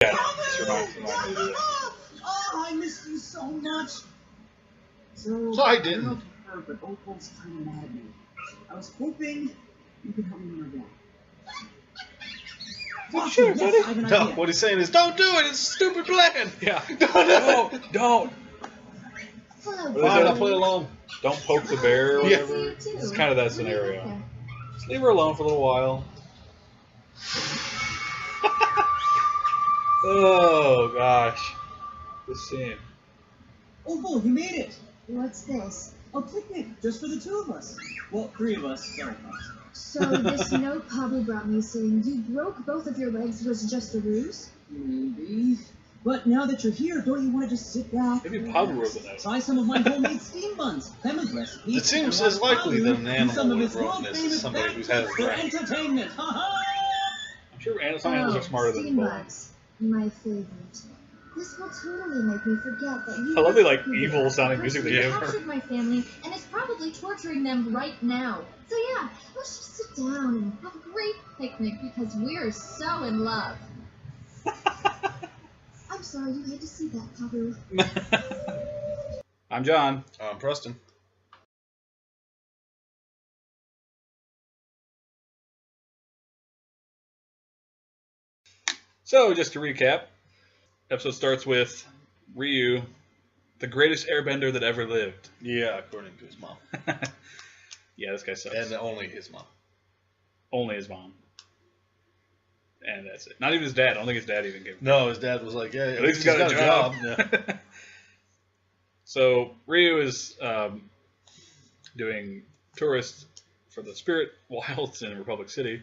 Yeah, this reminds me of that. Oh, I missed you so much. So I didn't. I don't know if you heard, but Opal's kind of mad at me. I was hoping you could help me win her back. Sure, yes, I have an No, idea. what he's saying is, don't do it. It's a stupid plan. Yeah. Don't. Hello, Fine, I'll play along. Don't poke the bear or Yeah. whatever. It's kind of that scenario. Just leave her alone for a little while. Oh gosh, this scene. Opal, you made it. What's this? A picnic, just for the two of us. Well, three of us. Sorry, us. So this note Pablo brought me saying you broke both of your legs was just a ruse? Maybe. But now that you're here, don't you want to just sit back? Maybe Pablo wrote the note. Try some of my homemade steam buns. Clement's recipe. It seems and as likely Pablo that an do animal some of would his have written this as world-famous somebody who's had a for brain. entertainment. Ha I'm sure some animals are smarter than steam bull. bugs. My favorite. This will totally make me forget that you. I love the like were evil sounding music they You give her. captured my family and is probably torturing them right now. So yeah, let's just sit down and have a great picnic because we're so in love. I'm sorry you had to see that, Pablo. I'm John. I'm Preston. So just to recap, episode starts with Ryu, the greatest airbender that ever lived. Yeah, according to his mom. Yeah, this guy sucks. And only his mom. Only his mom. And that's it. Not even his dad. I don't think his dad even gave him. No, his dad was like, yeah, At least he's got a job. Yeah. So Ryu is doing tourists for the Spirit Wilds in Republic City.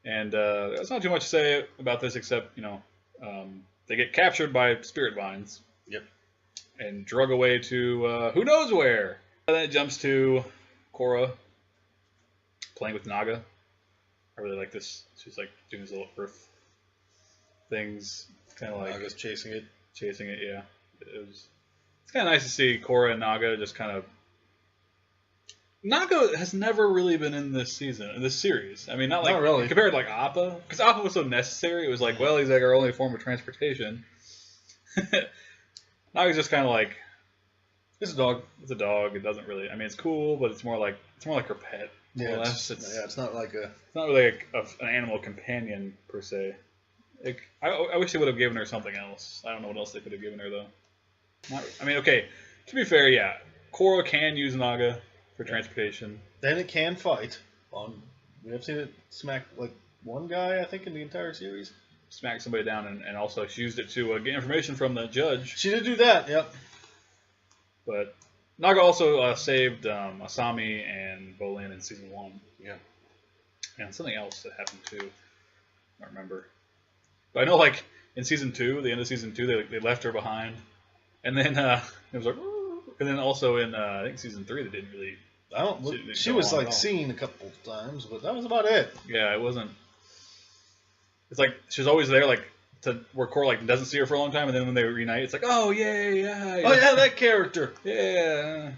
And there's not too much to say about this except, they get captured by spirit vines. Yep. And drug away to who knows where. And then it jumps to Korra playing with Naga. I really like this. She's like doing these little earth things. Kind of like Naga's chasing it. chasing it, yeah. It's kind of nice to see Korra and Naga just kind of... Naga has never really been in this season, in this series. I mean, not really. Compared to like Appa, because Appa was so necessary. It was like, well, he's like our only form of transportation. Naga's just kind of like, It's a dog. it's a dog. It doesn't really. I mean, it's cool, but it's more like her pet. More or less. It's not like a... It's not really an animal companion per se. I wish they would have given her something else. I don't know what else they could have given her though. I mean, okay. To be fair, yeah, Korra can use Naga for transportation. Then it can fight. We have seen it smack like one guy, I think, in the entire series. Smack somebody down, and also she used it to get information from the judge. She did do that. Yep. But Naga also saved Asami and Bolin in season 1. Yeah. And something else that happened too. I don't remember. But I know, like in season 2, the end of season 2, they left her behind, and then it was like, and then also in I think season 3 they didn't really. She was like seen a couple of times, but that was about it. Yeah, it wasn't. It's like she's always there, like to where Korra like doesn't see her for a long time, and then when they reunite, it's like, oh yay, yeah. Oh yeah, that character. Yeah.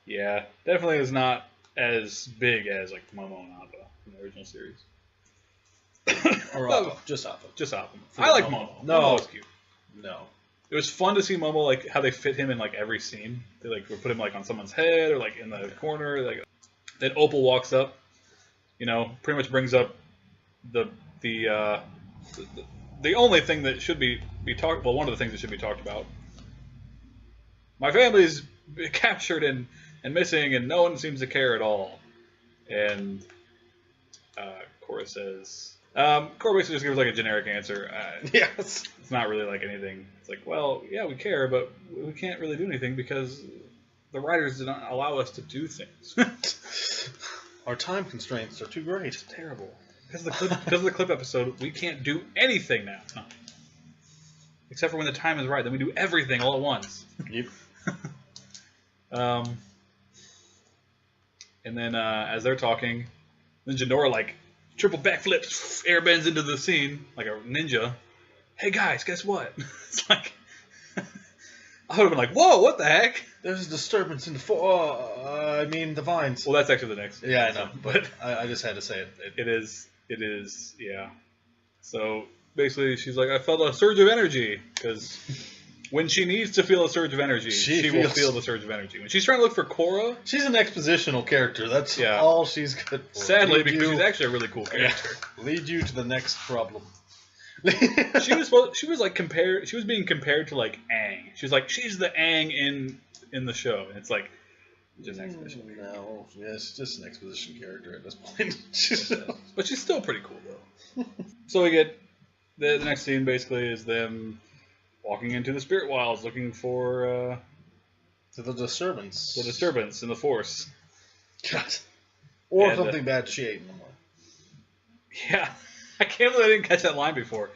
Yeah, definitely is not as big as like Momo and Appa in the original series. Or Appa. Just Appa. Just Appa. I like Momo. No. Momo was cute. No. It was fun to see Momo, like how they fit him in like every scene. They like would put him like on someone's head or like in the corner. Like then Opal walks up, pretty much brings up the only thing that should be talked. Well, one of the things that should be talked about. My family's captured and missing, and no one seems to care at all. And Korra says, Korra basically just gives like a generic answer. Yes. It's not really like anything. It's like, well, yeah, we care, but we can't really do anything because the writers did not allow us to do things. Our time constraints are too great. It's terrible. Because of the clip episode, we can't do anything now. No. Except for when the time is right. Then we do everything all at once. Yep. And then as they're talking, then Jinora like triple backflips, airbends into the scene like a ninja. Hey guys, guess what? It's like I would have been like, whoa, what the heck? There's a disturbance in the vines. Well, that's actually the next. Yeah, I know, but I just had to say it. It is, yeah. So basically, she's like, I felt a surge of energy because when she needs to feel a surge of energy, she will feel the surge of energy. When she's trying to look for Korra, she's an expositional character. That's all she's good for. Sadly, because she's actually a really cool character. Yeah. Lead you to the next problem. She was being compared to like Aang. She was like, she's the Aang in the show, and it's like just an exposition. No, yeah, it's just an exposition character at this point. But she's still pretty cool though. So we get the next scene basically is them walking into the spirit wilds looking for the disturbance. The disturbance in the Force. God. Or something bad she ate in the morning. Yeah. I can't believe I didn't catch that line before.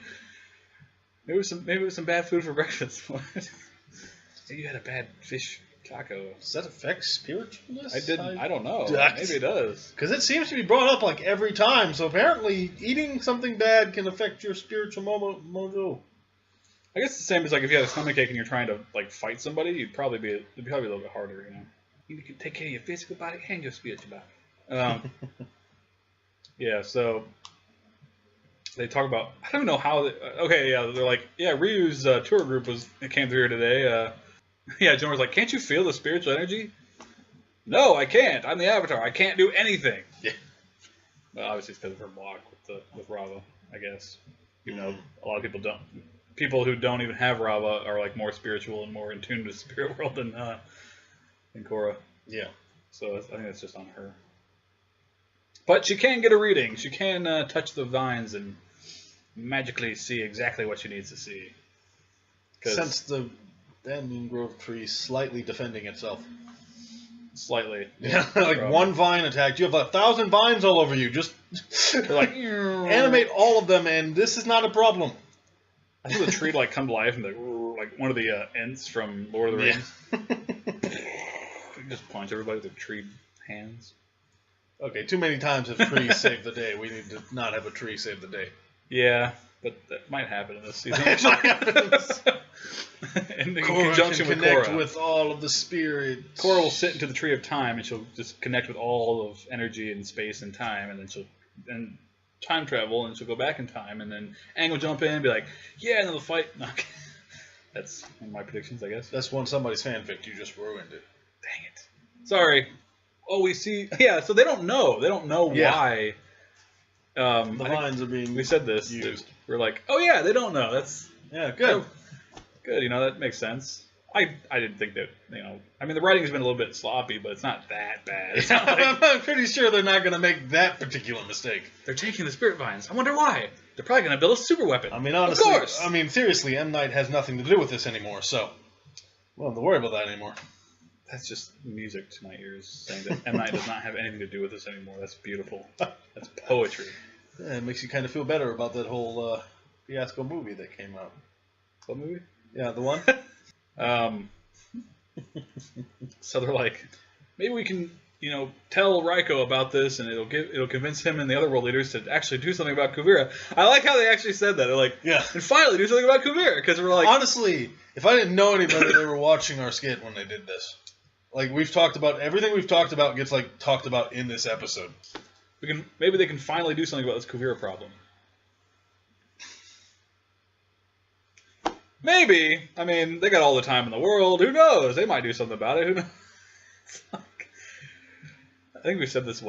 Maybe it was some bad food for breakfast. Maybe you had a bad fish taco. Does that affect spiritualness? I don't know. Maybe it does. Because it seems to be brought up like every time. So apparently, eating something bad can affect your spiritual mojo. I guess the same as like if you had a stomachache and you're trying to like fight somebody, it'd probably be a little bit harder. You know, you can take care of your physical body and your spiritual body. Yeah. So. They talk about, I don't know how, they're like, yeah, Ryu's tour group came through here today. Yeah, Jonor's like, can't you feel the spiritual energy? No, I can't. I'm the Avatar. I can't do anything. Yeah. Well, obviously it's because of her block with Rava, I guess. You know, a lot of people don't. People who don't even have Rava are like more spiritual and more in tune to the spirit world than Korra. Yeah. So I think that's just on her. But she can get a reading. She can touch the vines and magically see exactly what she needs to see. Sense the banyan grove tree slightly defending itself. Slightly. Yeah, like one vine attacked. You have 1,000 vines all over you. Just like animate all of them, and this is not a problem. I think the tree like come to life and like one of the Ents from Lord of the Rings. You can just punch everybody with their tree hands. Okay, too many times have trees saved the day. We need to not have a tree save the day. Yeah, but that might happen in this season. It might happen in conjunction with Korra. With all of the spirits. Korra will sit into the tree of time, and she'll just connect with all of energy and space and time, and then she'll time travel, and she'll go back in time, and then Aang will jump in and be like, yeah, and they'll fight. No, that's one of my predictions, I guess. That's somebody's fanfic. You just ruined it. Dang it. Sorry. Oh, we see. Yeah, so they don't know. They don't know why. The vines are being. We said this. Used. We're like, oh yeah, they don't know. That's good. Good. You know, that makes sense. I didn't think that. You know, I mean, the writing's been a little bit sloppy, but it's not that bad. It's not like, I'm pretty sure they're not going to make that particular mistake. They're taking the spirit vines. I wonder why. They're probably going to build a super weapon. I mean, honestly, of course. I mean, seriously, M. Night has nothing to do with this anymore, so we don't have to worry about that anymore. That's just music to my ears, saying that M. Night does not have anything to do with this anymore. That's beautiful. That's poetry. Yeah, it makes you kind of feel better about that whole fiasco movie that came out. What movie? Yeah, the one. So they're like, maybe we can, you know, tell Raiko about this, and it'll convince him and the other world leaders to actually do something about Kuvira. I like how they actually said that. They're like, yeah, and finally do something about Kuvira, because we're like, honestly, if I didn't know any better, they were watching our skit when they did this. Like, we've talked about everything we've talked about gets like talked about in this episode. Maybe they can finally do something about this Kuvira problem. Maybe. I mean, they got all the time in the world. Who knows? They might do something about it. Who knows? I think we've said this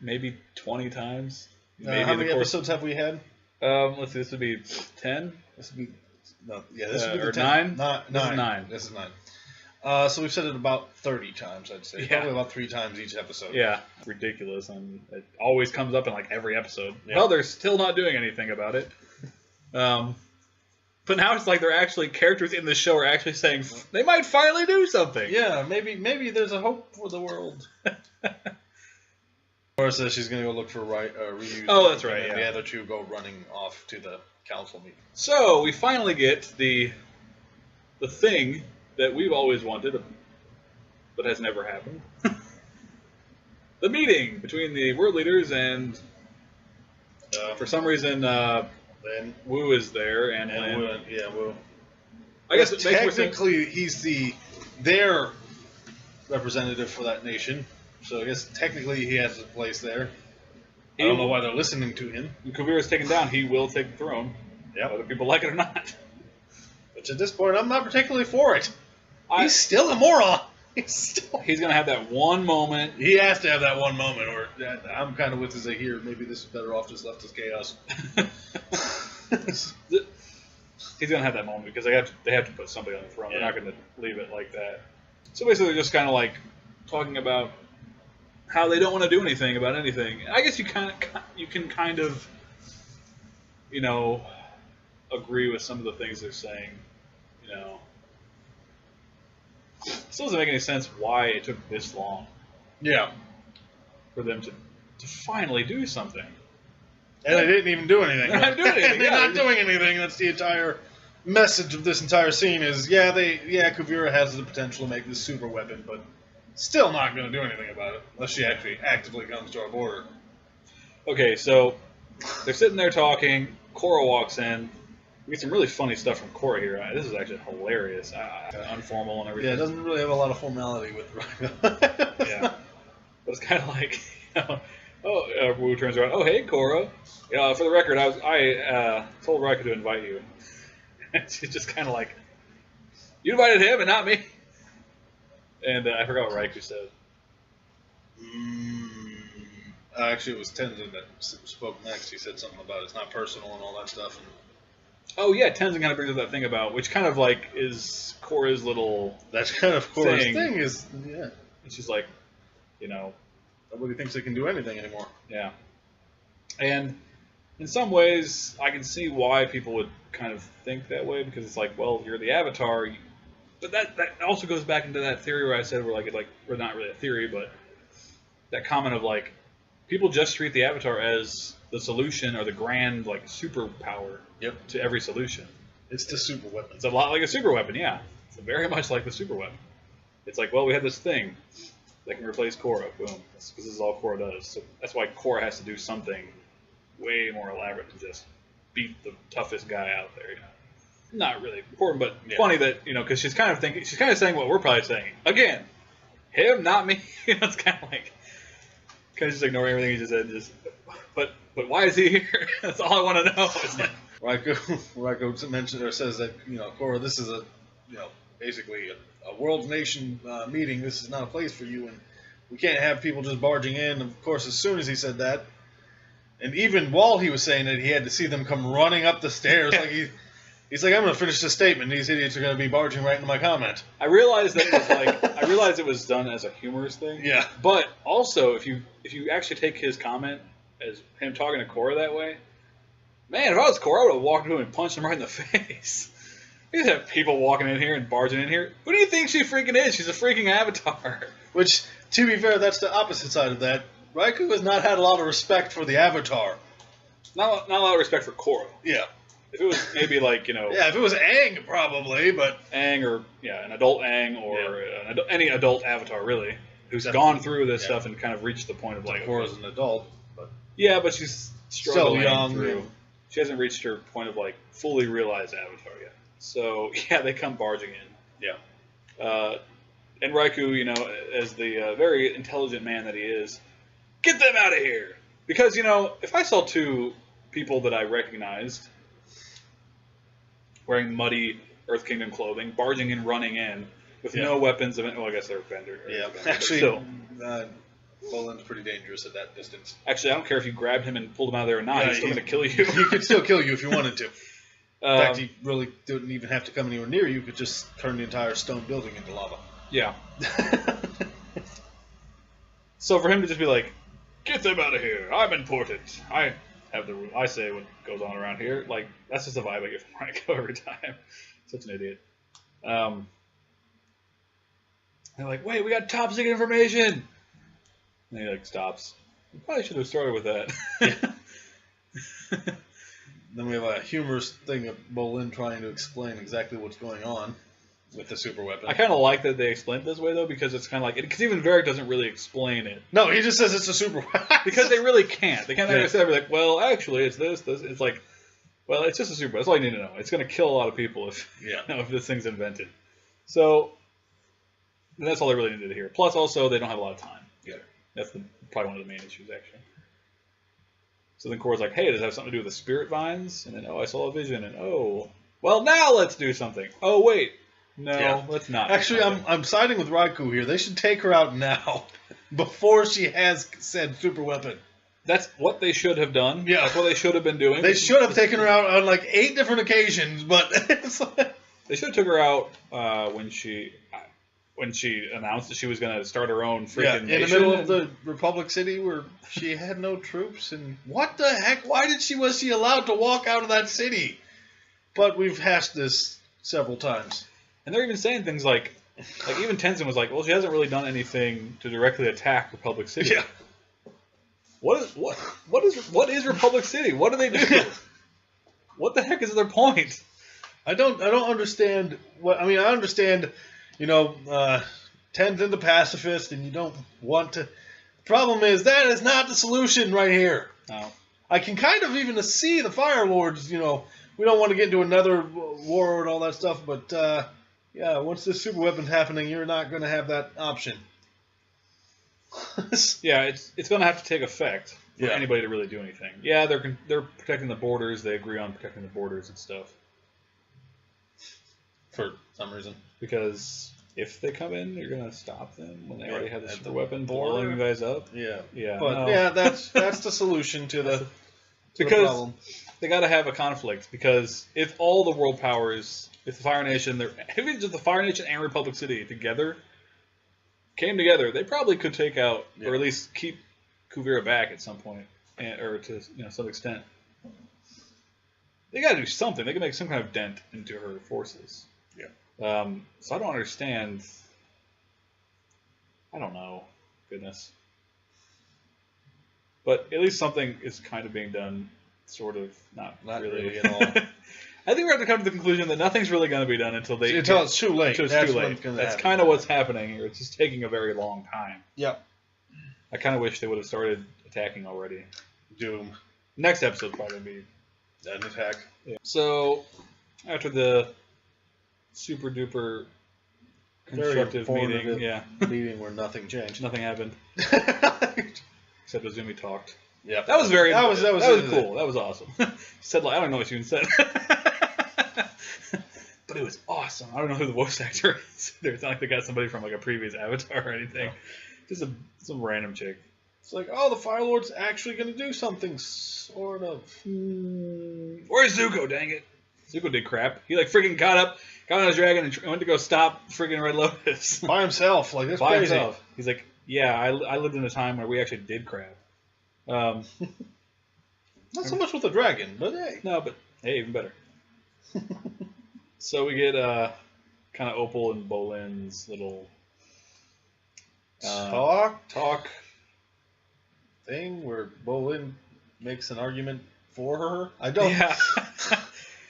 maybe 20 times. Maybe how many episodes have we had? Let's see. This would be 10. This would be this would be or 10. 9. This is 9. This is 9. So we've said it about 30 times, I'd say. Yeah. Probably about 3 times each episode. Yeah, ridiculous, and it always comes up in like every episode. Yeah. Well, they're still not doing anything about it. But now it's like they're actually characters in the show are actually saying they might finally do something. Yeah, maybe there's a hope for the world. Korra says she's going to go look for Ryu. Oh, that's right. And the other two go running off to the council meeting. So we finally get the thing that we've always wanted, but has never happened. The meeting between the world leaders and, for some reason, Lin. Wu is there, and Lin. Yeah, Wu. I guess it makes more sense. Technically, he's their representative for that nation, so I guess technically he has a place there. I don't know why they're listening to him. When Kuvira is taken down, he will take the throne. Yep. whether people like it or not. Which at this point, I'm not particularly for it. I- He's still a moron. He's gonna have that one moment. He has to have that one moment, or I'm kind of with his here. Maybe this is better off just left as chaos. He's gonna have that moment because they have to put somebody on the throne. They're not gonna leave it like that. So basically, they're just kind of like talking about how they don't want to do anything about anything. I guess you can kind of, you know, agree with some of the things they're saying. You know, it still doesn't make any sense why it took this long. Yeah. For them to finally do something. And they didn't even do anything. They're not doing anything. They're not doing anything. That's the entire message of this entire scene is, Kuvira has the potential to make this super weapon, but still not going to do anything about it unless she actually actively comes to our border. Okay, so they're sitting there talking. Korra walks in. We get some really funny stuff from Korra here. This is actually hilarious. Unformal and everything. Yeah, it doesn't really have a lot of formality with Raikou. Yeah. But it's kind of like, Wu turns around. Oh, hey, Korra. For the record, I told Raikou to invite you. And she's just kind of like, you invited him and not me? And I forgot what Raikou said. Actually, it was Tenzin that spoke next. He said something about it's not personal and all that stuff. And oh, yeah, Tenzin kind of brings up that thing about, which kind of like is Korra's little that's kind of Korra's thing. thing is, yeah. It's just like, you know. Nobody thinks they can do anything anymore. Yeah. And in some ways, I can see why people would kind of think that way, because it's like, well, you're the Avatar. But that also goes back into that theory where I said we're not really a theory, but that comment of like, people just treat the Avatar as the solution or the grand like superpower to every solution. It's the super weapon. It's a lot like a super weapon, yeah. It's very much like the super weapon. It's like, well, we have this thing that can replace Korra. Boom. Because this is all Korra does. So that's why Korra has to do something way more elaborate than just beat the toughest guy out there. You know? Not really important, but funny that, because she's kind of saying what we're probably saying. Again, him, not me. It's kind of like, kind of just ignoring everything he just said. But why is he here? That's all I want to know. It's like, Raikou mentioned or says that, Korra, this is basically a world nation meeting. This is not a place for you, and we can't have people just barging in. Of course, as soon as he said that, and even while he was saying it, he had to see them come running up the stairs. Like he's like, I'm going to finish this statement. These idiots are going to be barging right into my comment. I realized that it was done as a humorous thing. Yeah. But also, if you actually take his comment as him talking to Korra that way, man, if I was Korra, I would have walked to him and punched him right in the face. You just have people walking in here and barging in here. Who do you think she freaking is? She's a freaking Avatar. Which, to be fair, that's the opposite side of that. Raikou has not had a lot of respect for the Avatar. Not a lot of respect for Korra. Yeah. If it was maybe like, Yeah, if it was Aang, probably, but... Aang or, an adult Aang or any adult Avatar, really, who's gone through this stuff and kind of reached the point of like... Korra's an adult, but... Yeah, but she's struggling still young through. and... She hasn't reached her point of like fully realized Avatar yet. So, yeah, they come barging in. Yeah. And Raikou, as the very intelligent man that he is, get them out of here! Because, if I saw two people that I recognized wearing muddy Earth Kingdom clothing, barging in, running in, with no weapons of... Well, I guess they're Bender. Yeah, actually, Bolin's pretty dangerous at that distance. Actually, I don't care if you grabbed him and pulled him out of there or not. He's still going to kill you. He could still kill you if you wanted to. In fact, he really didn't even have to come anywhere near you. You could just turn the entire stone building into lava. Yeah. So for him to just be like, get them out of here. I'm important. I have the rule. I say what goes on around here. Like, that's just the vibe I get from Raikou every time. Such an idiot. They're like, wait, we got top secret information. And he like stops. You probably should have started with that. Then we have a humorous thing of Bolin trying to explain exactly what's going on with the super weapon. I kind of like that they explained it this way, though, because it's kind of like... Because even Varric doesn't really explain it. No, he just says it's a super weapon. Because they really can't. They can't necessarily be like, well, actually, it's this. It's like, well, it's just a super weapon. That's all you need to know. It's going to kill a lot of people if this thing's invented. So, that's all they really needed to hear. Plus, also, they don't have a lot of time. Yeah. That's probably one of the main issues, actually. So then Korra's like, hey, does that have something to do with the spirit vines? And then, oh, I saw a vision, and oh, well, now let's do something. Oh, wait. No, let's not. Actually, I'm siding with Raikou here. They should take her out now, before she has said super weapon. That's what they should have done. Yeah. That's what they should have been doing. They should have taken her out on like 8 different occasions, but it's like... They should have took her out when she announced that she was going to start her own freaking nation. In the middle of the Republic City where she had no troops. And what the heck? Why was she allowed to walk out of that city? But we've hashed this several times. And they're even saying things like even Tenzin was like, well, she hasn't really done anything to directly attack Republic City. Yeah. What is Republic City? What do they do? What the heck is their point? I don't understand what I mean. I understand, Tenzin the pacifist, and you don't want to. The problem is that is not the solution right here. No. I can kind of even see the Fire Lords. We don't want to get into another war and all that stuff, but yeah, once this super weapon's happening, you're not going to have that option. Yeah, it's going to have to take effect for Yeah. anybody to really do anything. Yeah, they're protecting the borders. They agree on protecting the borders and stuff. For some reason. Because if they come in, you're going to stop them when they already have the at super the weapon border. blowing you guys up. Yeah. Yeah. But no. yeah, that's the solution to the Because problem. they got to have a conflict. Because if all the world powers, if the Fire Nation, even just the Fire Nation and Republic City together came together, they probably could take out or at least keep Kuvira back at some point, or to some extent. They got to do something. They can make some kind of dent into her forces. Yeah. So I don't understand. I don't know. Goodness. But at least something is kind of being done. Sort of. Not really at all. I think we're going to come to the conclusion that nothing's really going to be done until it's too late. Until it's That's too when late. it's gonna That's happen. kind of what's happening here. It's just taking a very long time. Yep. I kind of wish they would have started attacking already. Doom. Next episode probably be. An attack. Yeah. So after the super duper constructive meeting, Meeting where nothing changed. nothing happened except Azumi talked. Yeah. That was very. That was cool. That was awesome. He said, I don't know what she even said, but it was awesome. I don't know who the voice actor is. It's not like they got somebody from like a previous Avatar or anything. No. Just some random chick. It's like, oh, the Fire Lord's actually going to do something, sort of. Where's Zuko? Dang it! Zuko did crap. He like freaking got on his dragon and went to go stop freaking Red Lotus By himself. Like, that's by crazy. himself. He's like, yeah, I lived in a time where we actually did crap. Not so much with the dragon, but hey. No, but hey, even better. So we get kind of Opal and Bolin's little talk thing where Bolin makes an argument for her. I don't. Yeah.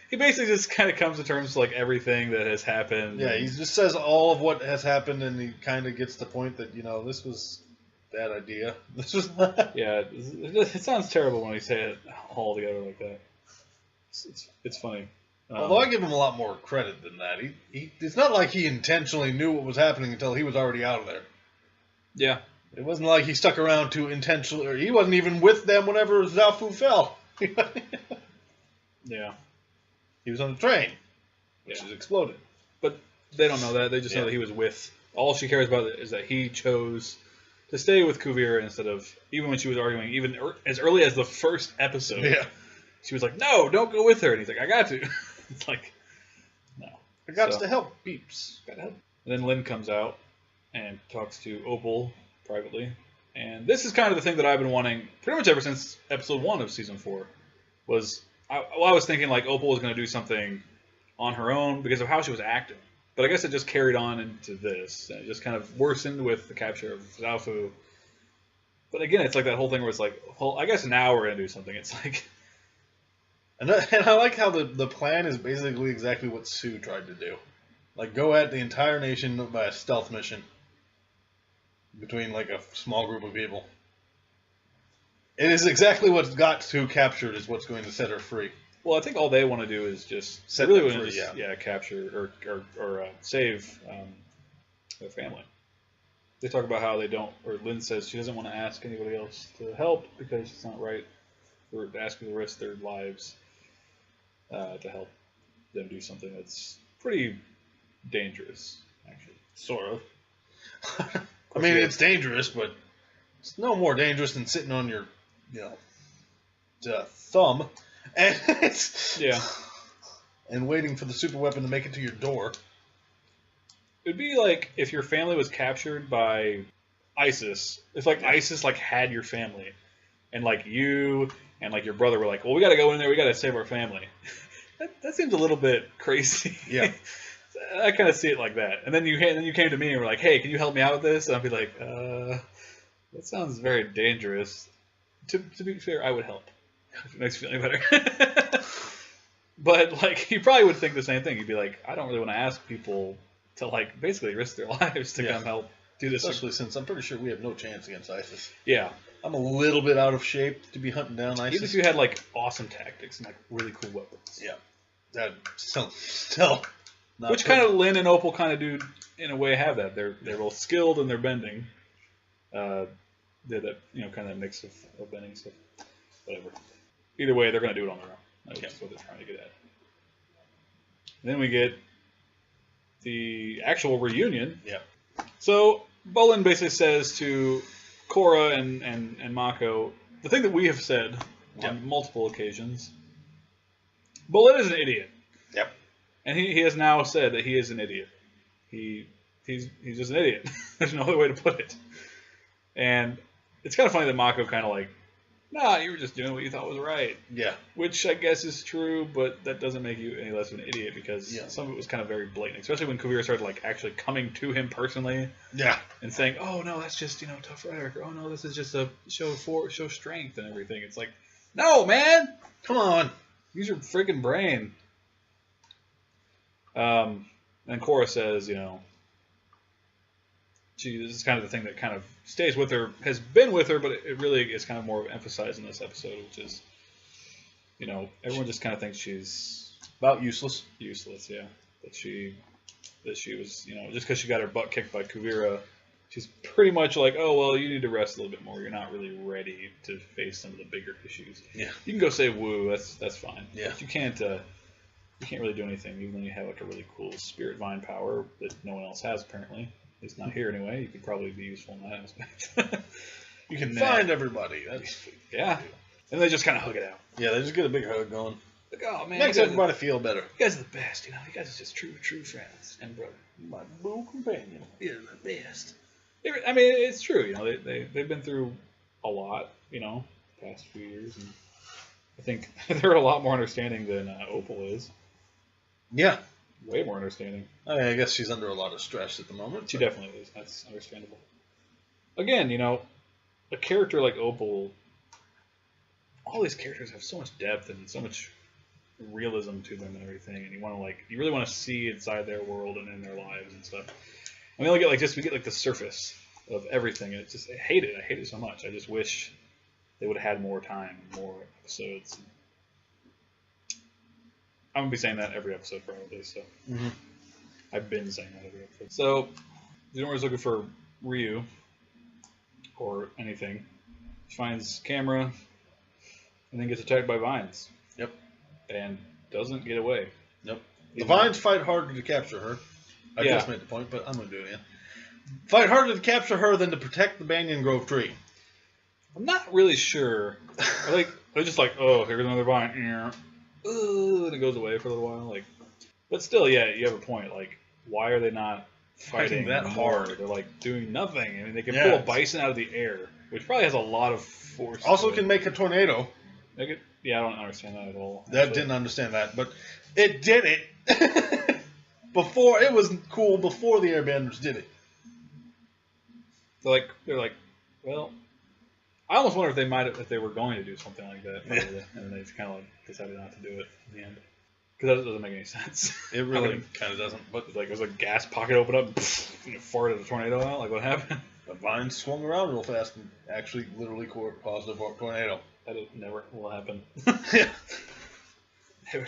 He basically just kind of comes to terms with like everything that has happened. Yeah, he just says all of what has happened, and he kind of gets the point that this was a bad idea. This was not. Yeah, it sounds terrible when we say it all together like that. It's funny. Although I give him a lot more credit than that. It's not like he intentionally knew what was happening until he was already out of there. Yeah. It wasn't like he stuck around to intentionally, or he wasn't even with them whenever Zafu fell. Yeah. He was on the train, which has exploded. But they don't know that. They just know that he was with. All she cares about is that he chose to stay with Kuvira instead of, even when she was arguing, even as early as the first episode. Yeah. She was like, no, don't go with her. And he's like, I got to. It's like, no. I got to help, peeps. Gotta help. And then Lynn comes out and talks to Opal privately. And this is kind of the thing that I've been wanting pretty much ever since episode 1 of season 4. I was thinking like Opal was going to do something on her own because of how she was acting. But I guess it just carried on into this. And it just kind of worsened with the capture of Zafu. But again, it's like that whole thing where it's like, well, I guess now we're going to do something. It's like... And I like how the plan is basically exactly what Sue tried to do. Like, go at the entire nation by a stealth mission. Between, like, a small group of people. It is exactly what got Sue captured is what's going to set her free. Well, I think all they want to do is just... Set really them want to free, just, capture or save their family. They talk about how they don't... Or Lynn says she doesn't want to ask anybody else to help because it's not right ask people to risk their lives to help them do something that's pretty dangerous, actually. Sort of. I mean, it's dangerous, but it's no more dangerous than sitting on your, thumb and and waiting for the super weapon to make it to your door. It'd be like if your family was captured by ISIS. It's like ISIS had your family, and you and your brother were like, well, we got to go in there. We got to save our family. that seems a little bit crazy. Yeah. I kind of see it like that. And then you came to me and were like, hey, can you help me out with this? And I'd be like, that sounds very dangerous. To be fair, I would help. If it makes you feel any better. But you probably would think the same thing. You'd be like, I don't really want to ask people to basically risk their lives to come help do this. Especially since I'm pretty sure we have no chance against ISIS. Yeah. I'm a little bit out of shape to be hunting down ISIS. Even if you had awesome tactics and really cool weapons. Yeah. That still not which kind of Lynn and Opal kind of do in a way have that. They're both skilled and they're bending. They're that kind of mix of bending stuff. Whatever. Either way, they're going to do it on their own. That's what they're trying to get at. And then we get the actual reunion. Yeah. So Bolin basically says to Korra and Mako the thing that we have said on multiple occasions. Bolin is an idiot. Yep. And he has now said that he is an idiot. He's just an idiot. There's no other way to put it. And it's kind of funny that Mako kind of nah, you were just doing what you thought was right. Yeah. Which I guess is true, but that doesn't make you any less of an idiot because some of it was kind of very blatant, especially when Kuvira started actually coming to him personally. Yeah. And saying, "Oh no, that's just tough rhetoric," or "Oh no, this is just a show strength and everything." It's like, no, man, come on, use your freaking brain. And Korra says, this is kind of the thing that kind of stays with her, has been with her, but it really is kind of more emphasized in this episode, which is, everyone just kind of thinks she's about useless. Useless, yeah. That she was, just because she got her butt kicked by Kuvira, she's pretty much like, oh well, you need to rest a little bit more. You're not really ready to face some of the bigger issues. Yeah. You can go say woo, that's fine. Yeah. But you can't really do anything, even though you have a really cool spirit vine power that no one else has apparently. At least not here anyway. You could probably be useful in that aspect. You can find everybody. Yeah. And they just kind of hug it out. Yeah, they just get a big hug going. Oh man, makes everybody feel better. You guys are the best. You guys are just true friends and brother. My little companion. You're the best. I mean, it's true. They've been through a lot. The past few years, and I think they're a lot more understanding than Opal is. Yeah. Way more understanding. I guess she's under a lot of stress at the moment. She definitely is. That's understandable. Again, a character like Opal, all these characters have so much depth and so much realism to them and everything, and you really want to see inside their world and in their lives and stuff. And we only get we get the surface of everything, and I hate it. I hate it so much. I just wish they would have had more time, more episodes. I'm going to be saying that every episode probably, so. Mm-hmm. I've been saying that every episode. So, Zenora's looking for Ryu, or anything. She finds Camera, and then gets attacked by vines. Yep. And doesn't get away. Yep. The vines fight harder to capture her. I just made the point, but I'm going to do it again. Fight harder to capture her than to protect the Banyan Grove tree. I'm not really sure. They're just oh, here's another vine. And it goes away for a little while. But still, yeah, you have a point. Why are they not fighting that more? hard? They're doing nothing. I mean, they can pull a bison out of the air, which probably has a lot of force. Also can make a tornado. I don't understand that at all. Didn't understand that, but it did it. Before it was cool before the Airbenders did it. They're like, well, I almost wonder if they were going to do something like that, and they kind of decided not to do it in the end. Because that doesn't make any sense. It really kind of doesn't. But it was a gas pocket open up, and it farted a tornado out. What happened? The vines swung around real fast and actually literally caused a tornado. That never will happen. Yeah. They were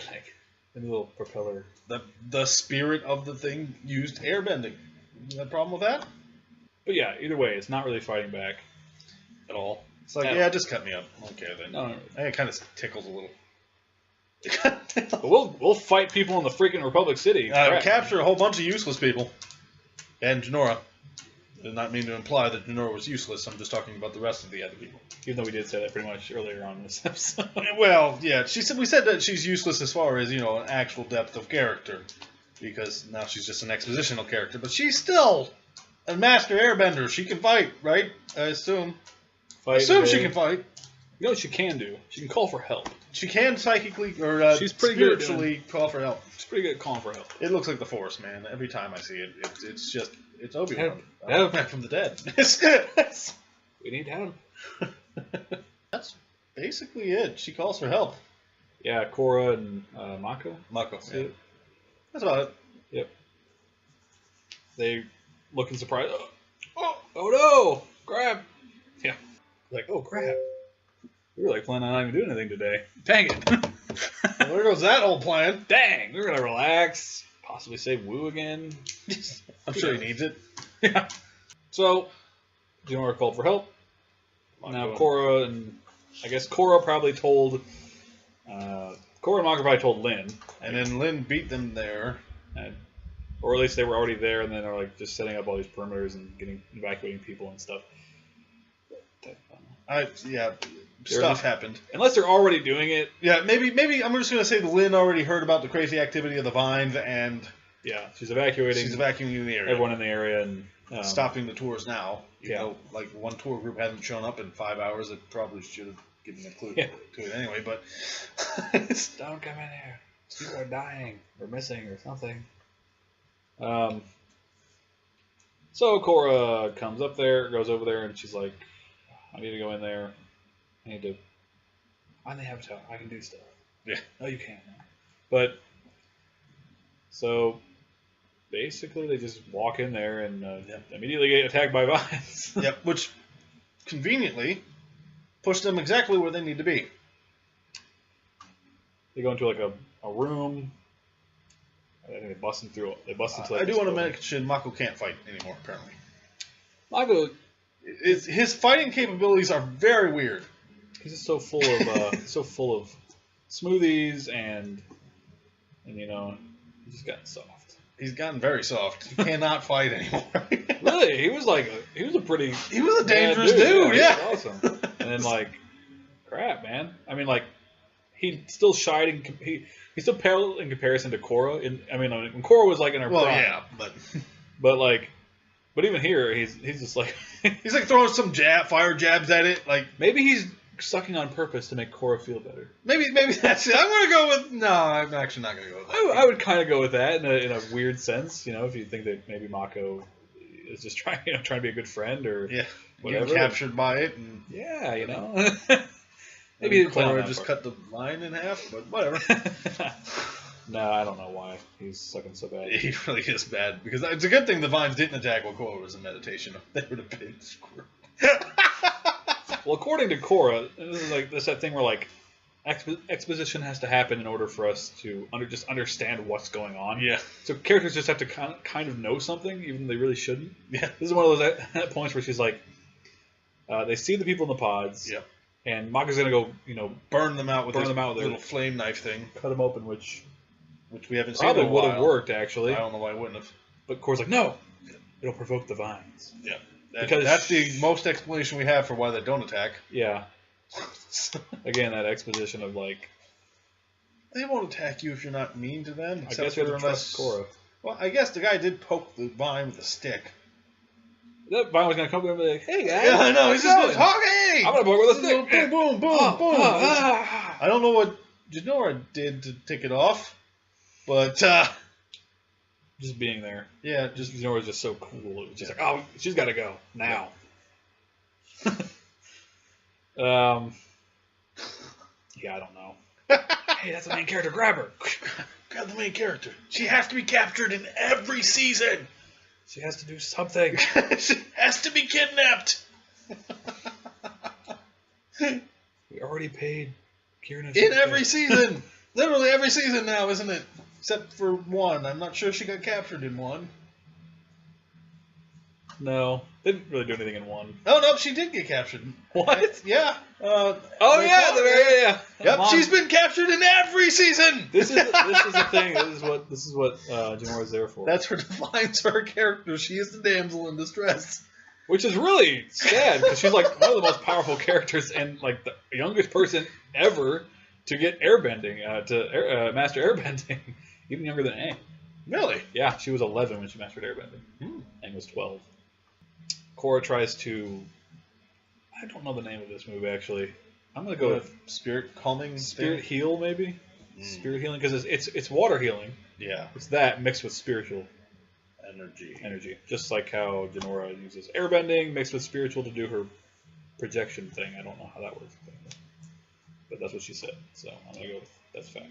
in a little propeller. The spirit of the thing used airbending. You have a problem with that? But yeah, either way, it's not really fighting back at all. It's like, yeah, just cut me up. Okay, then. No. And it kind of tickles a little. But we'll fight people in the freaking Republic City. Capture a whole bunch of useless people. And Janora. Did not mean to imply that Janora was useless. I'm just talking about the rest of the other people. Even though we did say that pretty much earlier on in this episode. Well, yeah, we said that she's useless as far as, an actual depth of character. Because now she's just an expositional character. But she's still a master airbender. She can fight, right? I assume. She can fight. You know what she can do? She can call for help. She can psychically or she's pretty spiritually call for help. She's pretty good at calling for help. It looks like the Force, man. Every time I see it, it's Obi-Wan. Yeah. Back from the dead. We need help. That's basically it. She calls for help. Yeah, Korra and Mako. Mako. Yeah. That's about it. Yep. They looking surprised. Oh no! Crap! Yeah. Like, oh crap. We were like planning on not even doing anything today. Dang it. Well, there goes that whole plan. Dang, we're gonna relax. Possibly save Wu again. I'm sure he needs it. Yeah. So, Janora called for help. Now Korra and I guess Korra probably told Korra and Mako probably told Lin. And then Lin beat them there. Or at least they were already there and then they're like just setting up all these perimeters and evacuating people and stuff. Stuff happened. Unless they're already doing it. Yeah, maybe I'm just gonna say Lin already heard about the crazy activity of the vines and she's evacuating. She's evacuating the area. Everyone in the area and stopping the tours now. You know, like one tour group hasn't shown up in 5 hours. It probably should have given a clue to it anyway. But don't come in here. People are dying or missing or something. So Korra comes up there, goes over there, and she's like, I need to go in there. I'm the Avatar. I can do stuff. Yeah. No, you can't. But, so, basically they just walk in there and immediately get attacked by vines. Yep, which conveniently pushed them exactly where they need to be. They go into like a room. I think they bust into like I do want to mention Mako can't fight anymore, apparently. Mako... His fighting capabilities are very weird. He's just so full of smoothies and he's just gotten soft. He's gotten very soft. He cannot fight anymore. Really, he was a dangerous dude. Yeah, awesome. And then crap, man. I mean, he still shied he's still pale in comparison to Korra. When Korra was in her prime. Yeah, but even here, he's just he's throwing some fire jabs at it. Maybe he's sucking on purpose to make Korra feel better. Maybe that's it. I'm gonna go with no. I'm actually not gonna go with that. I would kind of go with that in a weird sense. If you think that maybe Mako is just trying to be a good friend or whatever, getting captured by it. And maybe Korra just cut the line in half, but whatever. No, I don't know why he's sucking so bad. He really is bad because it's a good thing the vines didn't attack while Korra was in meditation. They would have been screwed. Well, according to Korra, this is that thing where exposition has to happen in order for us to just understand what's going on. Yeah. So characters just have to kind of know something, even though they really shouldn't. Yeah. This is one of those points where she's like, they see the people in the pods. Yep. And Maka's gonna go, burn them out with a their little flame knife thing. Cut them open, which we haven't seen. Probably would have worked actually. I don't know why it wouldn't have. But Korra's like, no, it'll provoke the vines. Yeah. Because that's the most explanation we have for why they don't attack. Yeah. Again, that exposition of they won't attack you if you're not mean to them. I guess you have to trust Korra. Well, I guess the guy did poke the vine with a stick. That vine was gonna come up and be like, "Hey guys, yeah, I know. He's just talking. I'm gonna poke with a stick. Boom, boom, boom, boom. I don't know what Janora did to take it off, but just being there. Yeah, Janora's just so cool. It was just oh, she's got to go now. Yeah, I don't know. Hey, that's the main character. Grab her. Grab the main character. She has to be captured in every season. She has to do something. She has to be kidnapped. We already paid Kieran in every season. Literally every season now, isn't it? Except for one. I'm not sure she got captured in one. No, they didn't really do anything in 1. Oh no, she did get captured. What? Yeah. Oh they yeah, caught her. yeah. Yep, Mom, she's been captured in every season. This is the thing. This is what Jamora's there for. That's what defines her character. She is the damsel in distress. Which is really sad because she's like one of the most powerful characters and like the youngest person ever to get airbending, master airbending, even younger than Aang. Really? Yeah, she was 11 when she mastered airbending. Aang was 12. Korra tries to. I don't know the name of this movie actually. I'm gonna go with spirit calming. Spirit heal maybe. Spirit healing because it's water healing. Yeah. It's that mixed with spiritual energy. Just like how Janora uses airbending mixed with spiritual to do her projection thing. I don't know how that works exactly. But that's what she said. So I'm going to go with that's fact.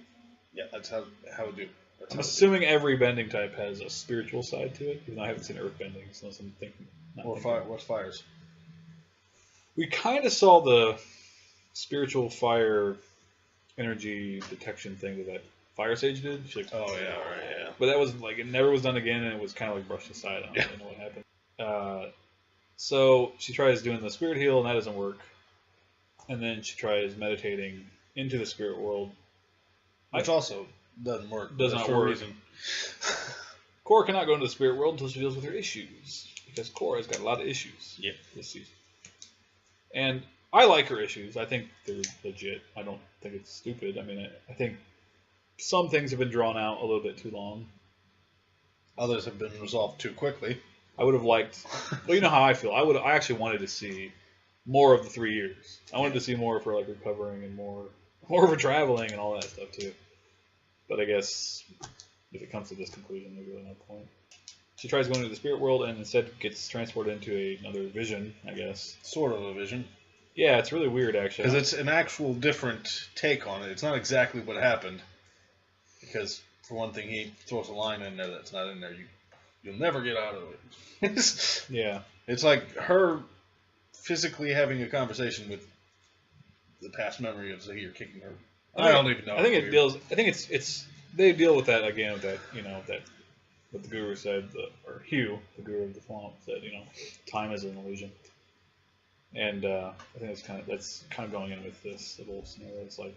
Yeah, that's how it do. I'm assuming every bending type has a spiritual side to it, even though I haven't seen earth bending, so I'm thinking. What's fires? We kind of saw the spiritual fire energy detection thing that Fire Sage did. She like, oh yeah, right, yeah. But that was like it never was done again, and it was kind of like brushed aside. I don't really know what happened. So she tries doing the spirit heal, and that doesn't work. And then she tries meditating into the spirit world, which also doesn't work. Does not work. Korra cannot go into the spirit world until she deals with her issues, because Korra's got a lot of issues. Yeah, this season. And I like her issues. I think they're legit. I don't think it's stupid. I mean, I think some things have been drawn out a little bit too long. Others have been resolved too quickly. I would have liked. Well, you know how I feel. I actually wanted to see more of the 3 years. I wanted to see more of her like recovering and more of her traveling and all that stuff too. But I guess if it comes to this conclusion, there's really no point. She tries going to the spirit world and instead gets transported into another vision, I guess. Sort of a vision. Yeah, it's really weird actually. Because it's an actual different take on it. It's not exactly what happened. Because for one thing, he throws a line in there that's not in there. You'll never get out of it. Yeah. It's like her physically having a conversation with the past memory of Zahir kicking her. I don't even know. I think it deals. I think it's they deal with that again with that that what the guru said or Hugh, the guru of the swamp, said time is an illusion. And I think that's kind of going in with this little scenario. It's like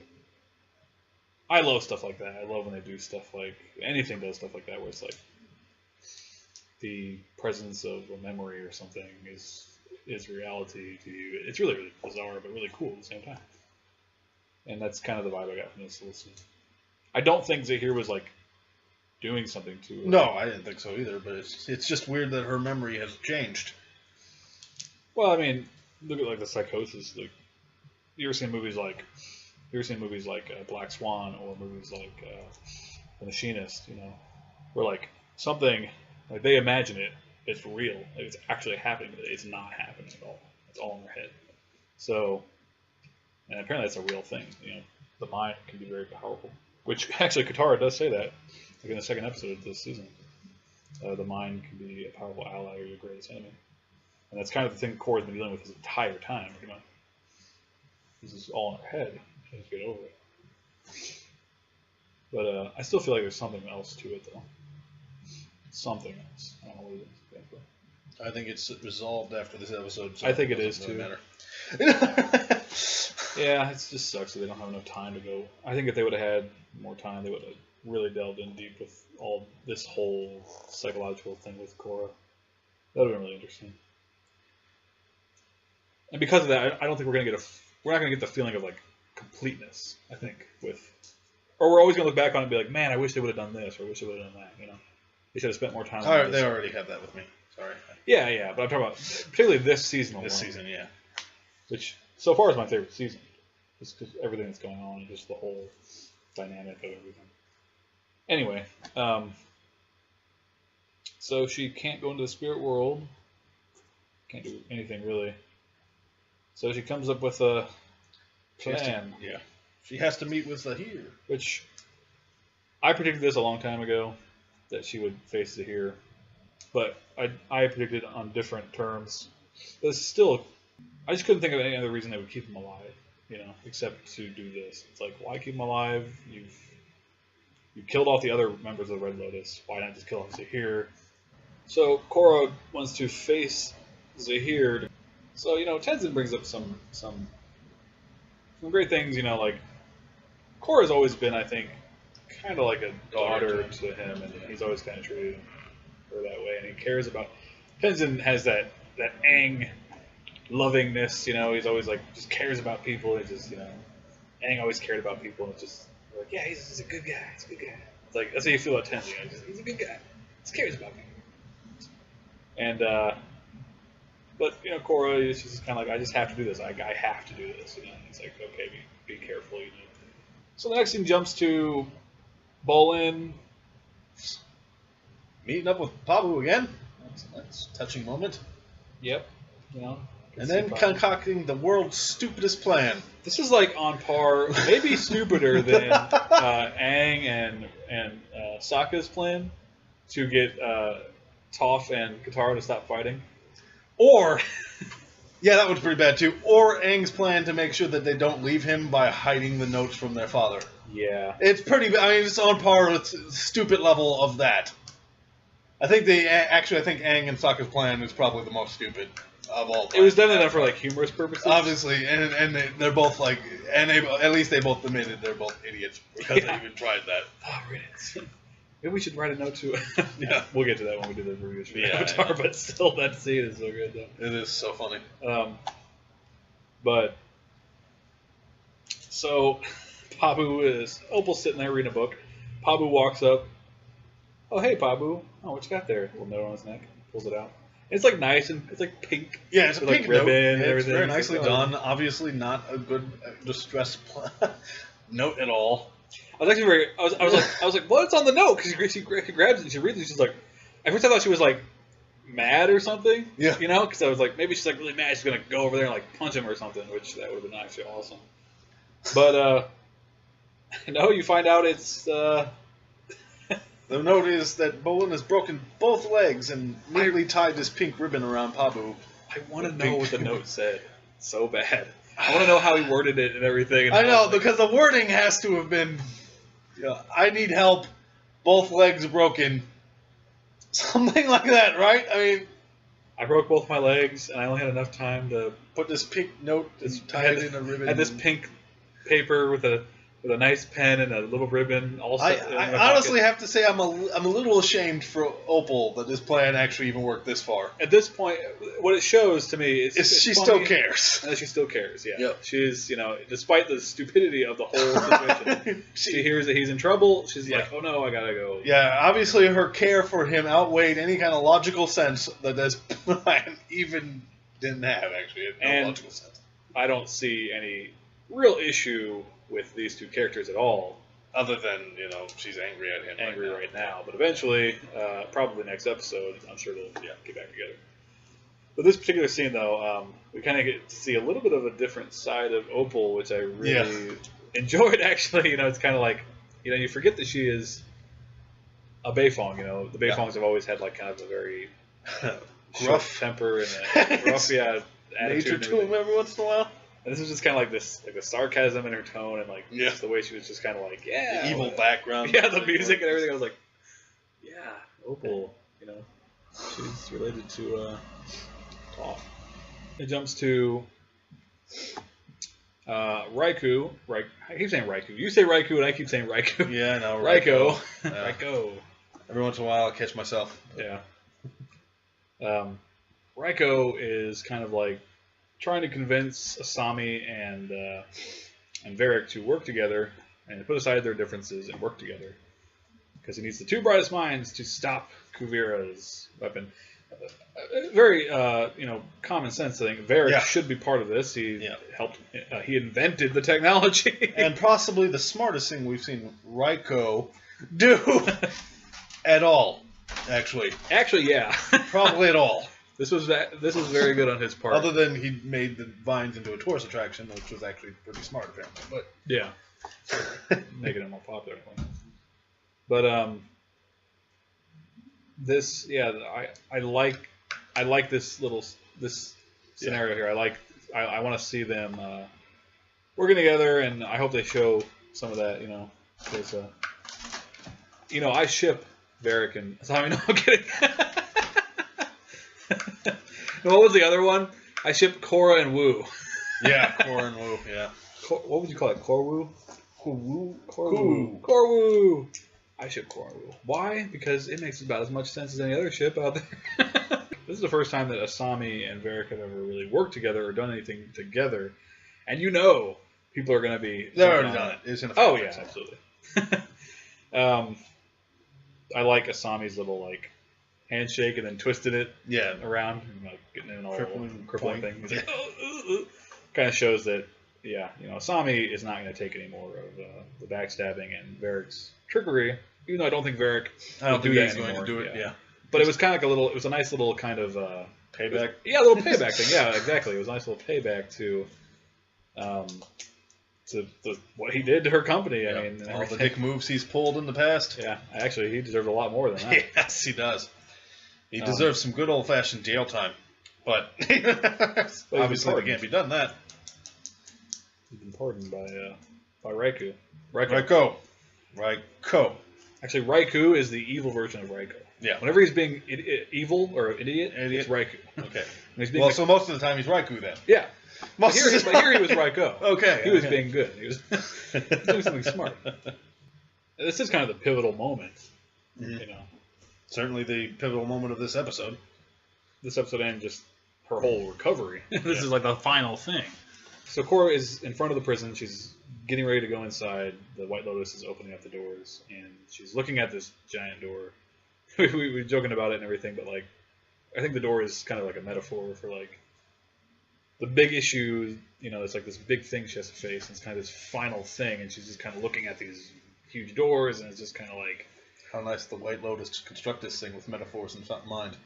I love stuff like that. I love when they do stuff like anything does stuff like that where it's like the presence of a memory or something is reality to you. It's really, really bizarre, but really cool at the same time. And that's kind of the vibe I got from this listen. I don't think Zahir was like doing something to her. No, I didn't think so either. But it's just weird that her memory has changed. Well, I mean, look at like the psychosis. Like you ever seen movies like Black Swan or movies like The Machinist? Where like something like they imagine it's real, like it's actually happening, but it's not happening at all. It's all in their head. So, and apparently that's a real thing. The mind can be very powerful. Which actually Katara does say that, like in the second episode of this season. The mind can be a powerful ally or your greatest enemy, and that's kind of the thing Korra's been dealing with this entire time. This is all in her head. She has to get over it. But I still feel like there's something else to it, though. Something else. I don't know what it is. I think it's resolved after this episode. So I think it is too. Matter. Yeah, it just sucks that they don't have enough time to go. I think if they would have had more time, they would have really delved in deep with all this whole psychological thing with Korra. That would have been really interesting. And because of that, I don't think we're not gonna get the feeling of like completeness. I think or we're always gonna look back on it and be like, man, I wish they would have done this, or I wish they would have done that. They should have spent more time. Sorry, they already have that with me. Sorry. Yeah, but I'm talking about particularly this season. This season, yeah. Which so far is my favorite season, just because everything that's going on and just the whole dynamic of everything. Anyway, so she can't go into the spirit world. Can't do anything really. So she comes up with a plan. She has to meet with Zahir. Which I predicted this a long time ago, that she would face Zahir. But I predicted on different terms. But it's still, I just couldn't think of any other reason they would keep him alive, except to do this. It's like, why keep him alive? You've killed off the other members of the Red Lotus. Why not just kill off Zahir? So Korra wants to face Zahir. So Tenzin brings up some great things. Like Korra's always been, I think, kind of like a daughter to him, and he's always kind of treated her that way, and he cares about. Tenzin has that Aang lovingness. He's always like just cares about people. He just Aang always cared about people, and it's just like, yeah, he's a good guy. He's a good guy. It's like that's how you feel about Tenzin. He's a good guy. He just cares about people. And but Korra is just kind of like, I just have to do this. I have to do this. He's like, okay, be careful. So the next scene jumps to Bolin meeting up with Pabu again. That's a touching moment. Yep. And then concocting the world's stupidest plan. This is like on par, maybe stupider than Aang and Sokka's plan to get Toph and Katara to stop fighting. Or, yeah, that was pretty bad too. Or Aang's plan to make sure that they don't leave him by hiding the notes from their father. Yeah. It's pretty, I mean, it's on par with stupid level of that. I think Aang and Sokka's plan is probably the most stupid of all time. It was definitely done for like humorous purposes. Obviously, and they're both like, and at least they both admitted they're both idiots because they even tried that. Oh, right. Maybe we should write a note to it. Yeah, we'll get to that when we do the reviews for Avatar, but still, that scene is so good, though. It is so funny. But, so, Opal's sitting there reading a book. Pabu walks up. Oh, hey, Pabu. Oh, what you got there? A little note on his neck. Pulls it out. It's like nice and it's like pink. Yeah, it's a pink ribbon note. And everything. It's very nicely done. Obviously, not a good distress note at all. I was actually I was like, what's on the note? Because she grabs it and she reads it. And she's like, at first I thought she was like mad or something. Yeah. Because I was like, maybe she's like really mad. She's gonna go over there and like punch him or something, which that would have been actually awesome. But no, you find out it's. The note is that Bolin has broken both legs and neatly tied this pink ribbon around Pabu. I want to know what the note said so bad. I want to know how he worded it and everything. And I know, because the wording has to have been, I need help, both legs broken. Something like that, right? I mean, I broke both my legs, and I only had enough time to put this pink note and tie it in a ribbon. Had this pink paper with a nice pen and a little ribbon. Also, I honestly have to say I'm a little ashamed for Opal that this plan actually even worked this far. At this point, what it shows to me is she still cares. And she still cares. Yeah, yep. She's despite the stupidity of the whole situation, she hears that he's in trouble. She's like, oh no, I gotta go. Yeah, obviously her care for him outweighed any kind of logical sense that this plan even didn't have. Actually, it had no logical sense. I don't see any real issue with these two characters at all, other than she's angry at him. Right now, but eventually, probably next episode, I'm sure they'll get back together. But this particular scene, though, we kind of get to see a little bit of a different side of Opal, which I really enjoyed. Actually, it's kind of like you forget that she is a Beifong. The Beifongs have always had like kind of a very gruff temper and a gruff attitude. Nature to him every once in a while. And this was just kind of like this, like the sarcasm in her tone, and like just the way she was just kind of like, the evil background. Yeah, the music and everything. I was like, yeah, Opal. She's related to Toph. It jumps to Raikou. I keep saying Raikou. You say Raikou, and I keep saying Raikou. Yeah, I know. Raikou. Yeah. Raikou. Every once in a while, I'll catch myself. Yeah. Raikou is kind of like trying to convince Asami and Varric to work together and put aside their differences and work together, because he needs the two brightest minds to stop Kuvira's weapon. Very common sense. I think Varric should be part of this. He helped. He invented the technology, and possibly the smartest thing we've seen Raikou do at all. Actually, yeah, probably at all. This was very good on his part. Other than he made the vines into a tourist attraction, which was actually pretty smart, apparently. But yeah, making it more popular. But this I like this scenario here. I want to see them working together, and I hope they show some of that. Because I ship Varric and Asami. No, I'm kidding. And what was the other one? I shipped Korra and Woo. Yeah, Korra and Woo. Yeah. What would you call it? Korwu? Korwu? Korwu. Korwu. I ship Korra and Woo. Why? Because it makes about as much sense as any other ship out there. This is the first time that Asami and Varric have ever really worked together or done anything together. And you know people are going to be... They've already done it. It's gonna oh, yeah, absolutely. I like Asami's little, like, handshake and then twisted it around. And, like, getting in all crippling thing. He's like, kind of shows that, yeah, you know, Asami is not going to take any more of the backstabbing and Varric's trickery. Even though I don't think Varric would do that anymore. Going to do it, yeah. But it was kind of like it was a nice little kind of... payback? Yeah, a little payback thing. Yeah, exactly. It was a nice little payback to what he did to her company. I mean, all the dick moves he's pulled in the past. Yeah, actually, he deserved a lot more than that. Yes, he does. He deserves some good old-fashioned jail time. But obviously they can't be done that. He's been pardoned by Raikou. Raikou. Actually, Raikou is the evil version of Raikou. Yeah. Whenever he's being evil or an idiot, it's Raikou. Okay. Well, so most of the time he's Raikou then. Yeah. But here he was Raikou. Okay. He was being good. He was doing something smart. This is kind of the pivotal moment. Mm-hmm. You know. Certainly the pivotal moment of this episode. This episode and just her whole recovery. This is like the final thing. So Korra is in front of the prison. She's getting ready to go inside. The White Lotus is opening up the doors, and she's looking at this giant door. we were joking about it and everything, but like, I think the door is kind of like a metaphor for like the big issue. You know, it's like this big thing she has to face, and it's kind of this final thing, and she's just kind of looking at these huge doors, and it's just kind of like, how nice the White Lotus to construct this thing with metaphors and something in mind.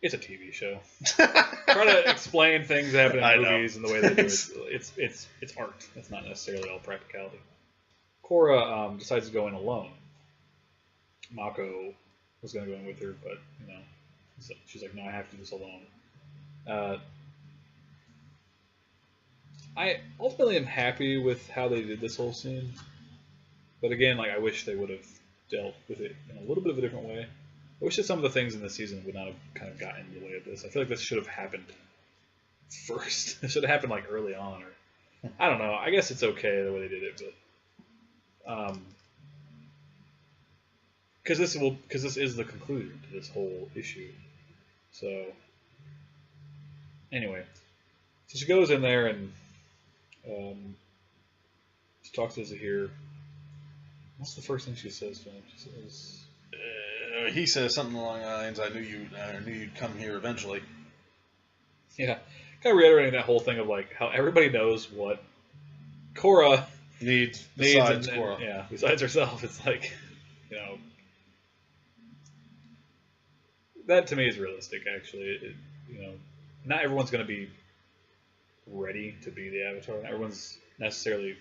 It's a TV show. Try to explain things that happen in movies and the way they do it. It's art. It's not necessarily all practicality. Korra decides to go in alone. Mako was going to go in with her, but you know, she's like, no, I have to do this alone. I ultimately am happy with how they did this whole scene, but again, like I wish they would have dealt with it in a little bit of a different way. I wish that some of the things in the season would not have kind of gotten in the way of this. I feel like this should have happened first. It should have happened like early on, or I don't know. I guess it's okay the way they did it, but because this is the conclusion to this whole issue. So anyway, so she goes in there and she talks to Zahir. What's the first thing she says to him? She says, he says something along the lines, "I knew you'd come here eventually." Yeah, kind of reiterating that whole thing of like how everybody knows what Korra needs besides Korra. Yeah, besides herself. It's like, you know, that to me is realistic. Actually, you know, not everyone's going to be ready to be the Avatar. Not everyone's necessarily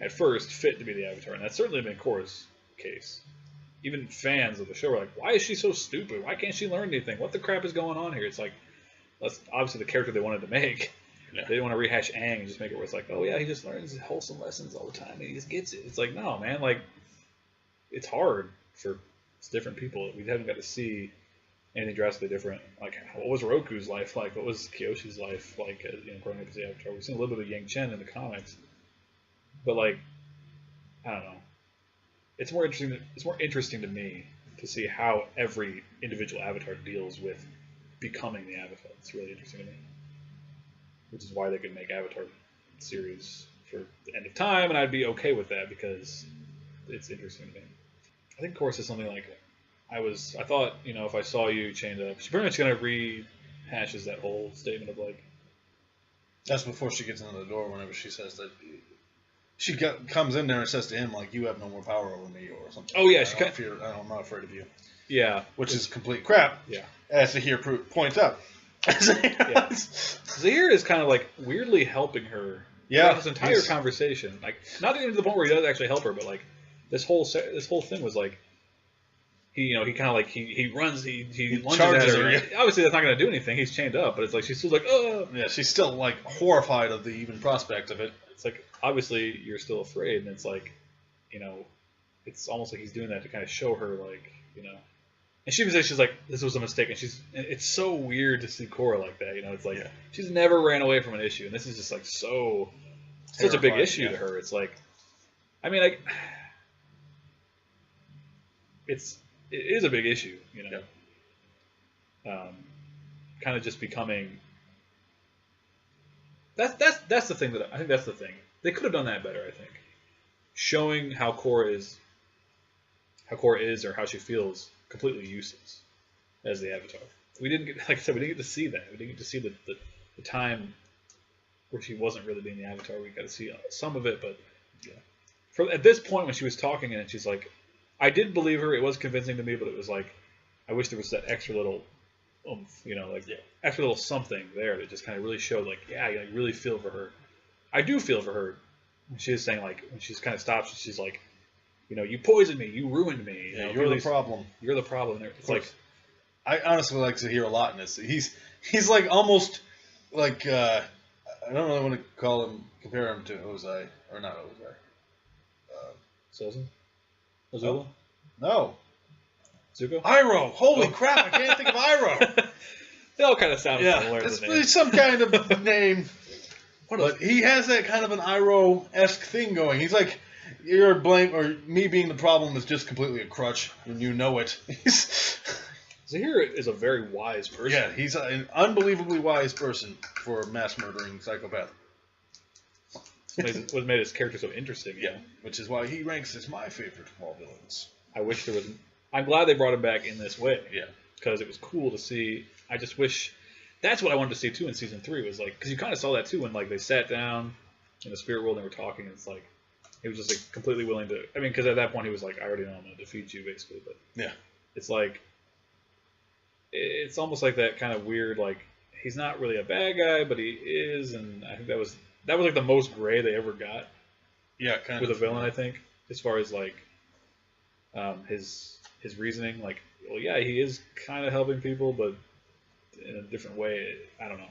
at first fit to be the Avatar, and that's certainly been Korra's case. Even fans of the show are like, why is she so stupid? Why can't she learn anything? What the crap is going on here? It's like, that's obviously the character they wanted to make. Yeah. They didn't want to rehash Aang and just make it where it's like, oh yeah, he just learns wholesome lessons all the time and he just gets it. It's like, no, man, like, it's hard for different people. We haven't got to see anything drastically different. Like, what was Roku's life like? What was Kyoshi's life like, you know, growing up as the Avatar? We've seen a little bit of Yang Chen in the comics. But, like, I don't know. It's more interesting to me to see how every individual Avatar deals with becoming the Avatar. It's really interesting to me. Which is why they could make Avatar series for the end of time, and I'd be okay with that because it's interesting to me. I think Korra says something like, I thought, you know, if I saw you chained up. She pretty much kind of rehashes that whole statement of like... That's before she gets into the door whenever she says that... She comes in there and says to him, like, you have no more power over me or something. Oh, yeah. I'm not afraid of you. Yeah. Which is complete crap. Yeah. As Zahir points out. Yeah. Zahir is kind of, like, weirdly helping her. Yeah. This entire conversation. Like, not even to the point where he does actually help her, but, like, this whole thing was, like, he kind of, like, he runs, he lunges at her. Yeah. Obviously, that's not going to do anything. He's chained up, but it's like, she's still like, oh. Yeah, she's still, like, horrified of the even prospect of it. It's like, obviously, you're still afraid, and it's like, you know, it's almost like he's doing that to kind of show her, like, you know, And she even says she's like, this was a mistake, and it's so weird to see Korra like that. It's like she's never ran away from an issue, and this is just like such a big issue to her. It's like, I mean, it is a big issue, kind of just becoming. That's the thing I think that's the thing. They could have done that better. I think showing how Korra is or how she feels completely useless as the Avatar. We didn't get, like I said, we didn't get to see that. We didn't get to see the time where she wasn't really being the Avatar. We got to see some of it, but at this point when she was talking and she's like, I did believe her. It was convincing to me, but it was like, I wish there was that extra little oomph, extra little something there that just kind of really showed, like, I really feel for her. I do feel for her. When she is saying, like, when she's kind of stops, she's like, you poisoned me, you ruined me. You're the problem. You're the problem. It's like, I honestly like Zahir a lot in this. He's like almost like I don't really want to compare him to Ozai or not Ozai. Sozin? Azula? No. Zuko? Iroh. Holy crap! I can't think of Iroh. They all kind of sound similar. It's some kind of name. But he has that kind of an Iroh-esque thing going. He's like, you're blame or me being the problem is just completely a crutch, and you know it. Zahir is a very wise person. Yeah, he's an unbelievably wise person for a mass-murdering psychopath. What made his character so interesting. Yeah, which is why he ranks as my favorite of all villains. I wish there was. I'm glad they brought him back in this way. Yeah, because it was cool to see. I just wish that's what I wanted to see too in season 3 was like, because you kind of saw that too when like they sat down in the spirit world and they were talking. And it's like he was just like completely willing to. I mean, because at that point he was like, I already know I'm going to defeat you basically. But yeah, it's like it's almost like that kind of weird like he's not really a bad guy, but he is, and I think that was like the most gray they ever got. Yeah, kind with a villain, I think, as far as like his reasoning. Like, well, yeah, he is kind of helping people, but in a different way. I don't know.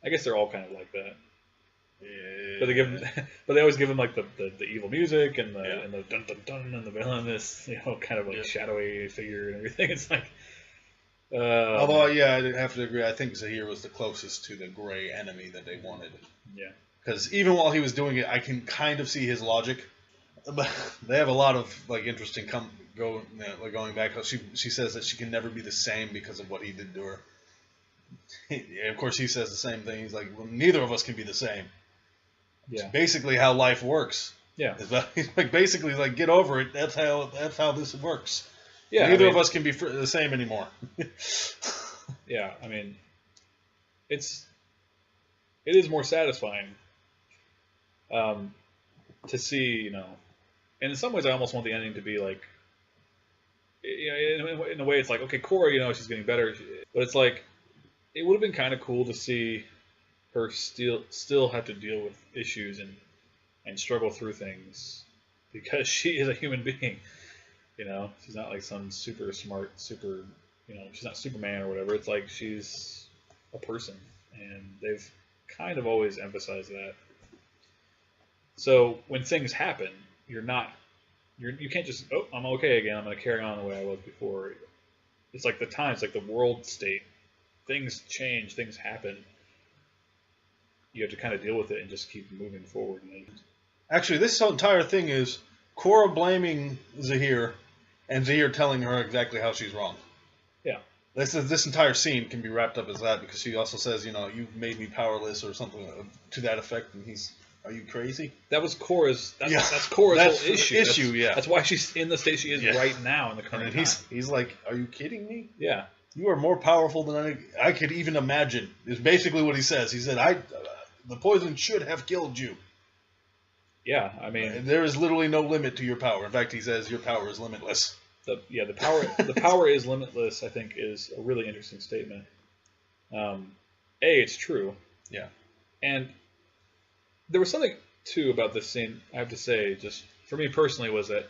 I guess they're all kind of like that. Yeah. But they always give him like the evil music and the dun dun dun and the villain is kind of like shadowy figure and everything. It's like. Although, yeah, I have to agree. I think Zahir was the closest to the gray enemy that they wanted. Yeah. Because even while he was doing it, I can kind of see his logic. But they have a lot of like interesting going back. She says that she can never be the same because of what he did to her. Of course, he says the same thing. He's like, well, neither of us can be the same. Yeah. It's basically how life works. Yeah. He's like basically like get over it. That's how this works. Yeah. Neither of us can be the same anymore. Yeah. I mean, it is more satisfying to see, and in some ways I almost want the ending to be like, in a way it's like, okay, Korra, she's getting better, but it's like, it would have been kind of cool to see her still have to deal with issues and struggle through things because she is a human being, she's not like some super smart, she's not Superman or whatever. It's like she's a person, and they've kind of always emphasized that. So when things happen, you can't just, oh, I'm okay again, I'm going to carry on the way I was before. It's like the times, like the world state, things change, things happen. You have to kind of deal with it and just keep moving forward. Actually, this entire thing is Korra blaming Zahir and Zahir telling her exactly how she's wrong. Yeah. This entire scene can be wrapped up as that because she also says, you've made me powerless or something to that effect, and he's, are you crazy? That was Korra's. That's Korra's whole issue. Yeah. That's why she's in the state she is right now in the current time. He's like, are you kidding me? Yeah. You are more powerful than I could even imagine. Is basically what he says. He said, the poison should have killed you. Yeah, I mean, there is literally no limit to your power. In fact, he says your power is limitless. The power is limitless, I think, is a really interesting statement. It's true. Yeah. And there was something too about this scene, I have to say, just for me personally, was that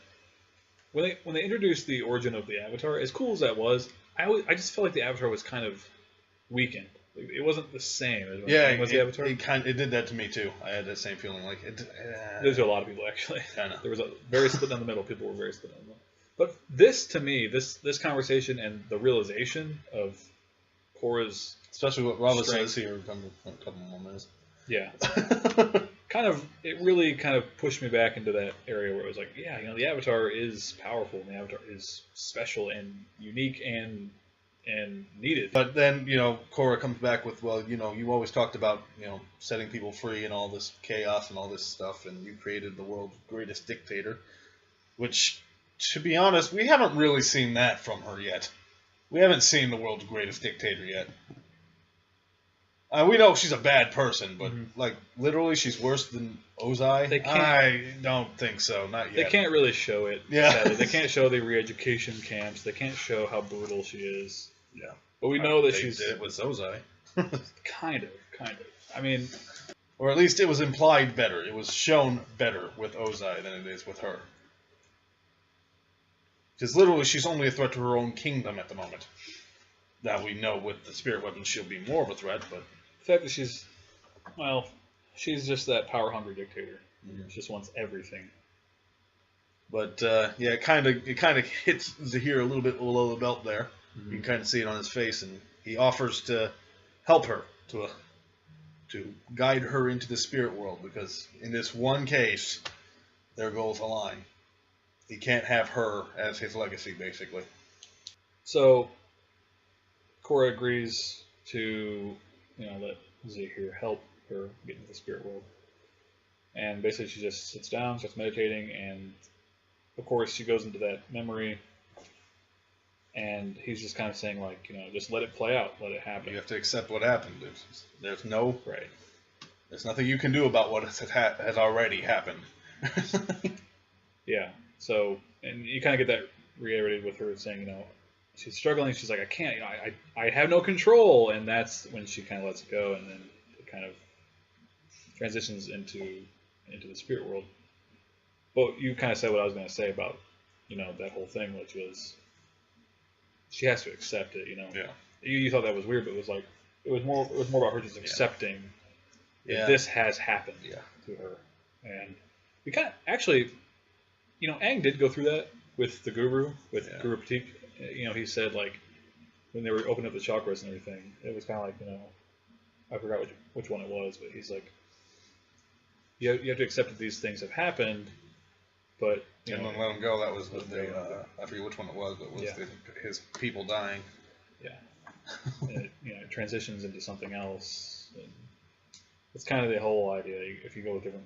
when they introduced the origin of the Avatar, as cool as that was, I just felt like the Avatar was kind of weakened. It wasn't the same as when was the Avatar. It did that to me too. I had that same feeling. Like it. There's a lot of people actually. I know. There was a very split down the middle. People were very split down the middle. But this, to me, this conversation and the realization of Korra's, Especially what Robert Strength. says here. A couple more minutes. yeah, it really kind of pushed me back into that area where it was like, yeah, the Avatar is powerful, and the Avatar is special and unique and needed. But then, Korra comes back with, well, you always talked about, setting people free and all this chaos and all this stuff, and you created the world's greatest dictator, which, to be honest, we haven't really seen that from her yet. We haven't seen the world's greatest dictator yet. We know she's a bad person, but, literally she's worse than Ozai? I don't think so, not yet. They can't really show it. Yeah. Sadly. They can't show the re-education camps. They can't show how brutal she is. Yeah. But we know that They she's... did it with Ozai. Kind of. I mean... Or at least it was implied better. It was shown better with Ozai than it is with her. Because literally she's only a threat to her own kingdom at the moment. Now we know with the spirit weapons she'll be more of a threat, but... The fact that she's just that power-hungry dictator. She just wants everything. But, yeah, it kind of hits Zahir a little bit below the belt there. You can kind of see it on his face, and he offers to help her, to guide her into the spirit world, because in this one case, their goals align. He can't have her as his legacy, basically. So, Korra agrees to, let Zahir help her get into the spirit world. And basically she just sits down, starts meditating, and of course she goes into that memory, and he's just kind of saying, like, just let it play out, let it happen. You have to accept what happened. There's no... Right. There's nothing you can do about what has already happened. Yeah. So, and you kind of get that reiterated with her saying, she's struggling. She's like, I can't, I have no control. And that's when she kind of lets it go, and then it kind of transitions into the spirit world. But you kind of said what I was going to say about, that whole thing, which was she has to accept it, Yeah. You thought that was weird, but it was more about her just accepting that this has happened to her. And we kind of, actually, Aang did go through that with the Guru, with Guru Pratik. He said, like, when they were opening up the chakras and everything, it was kind of like, I forgot which one it was, but he's like, you have to accept that these things have happened, but, And then let him go. That was with I forget which one it was, but it was his people dying. Yeah. And it transitions into something else. And it's kind of the whole idea. If you go with different...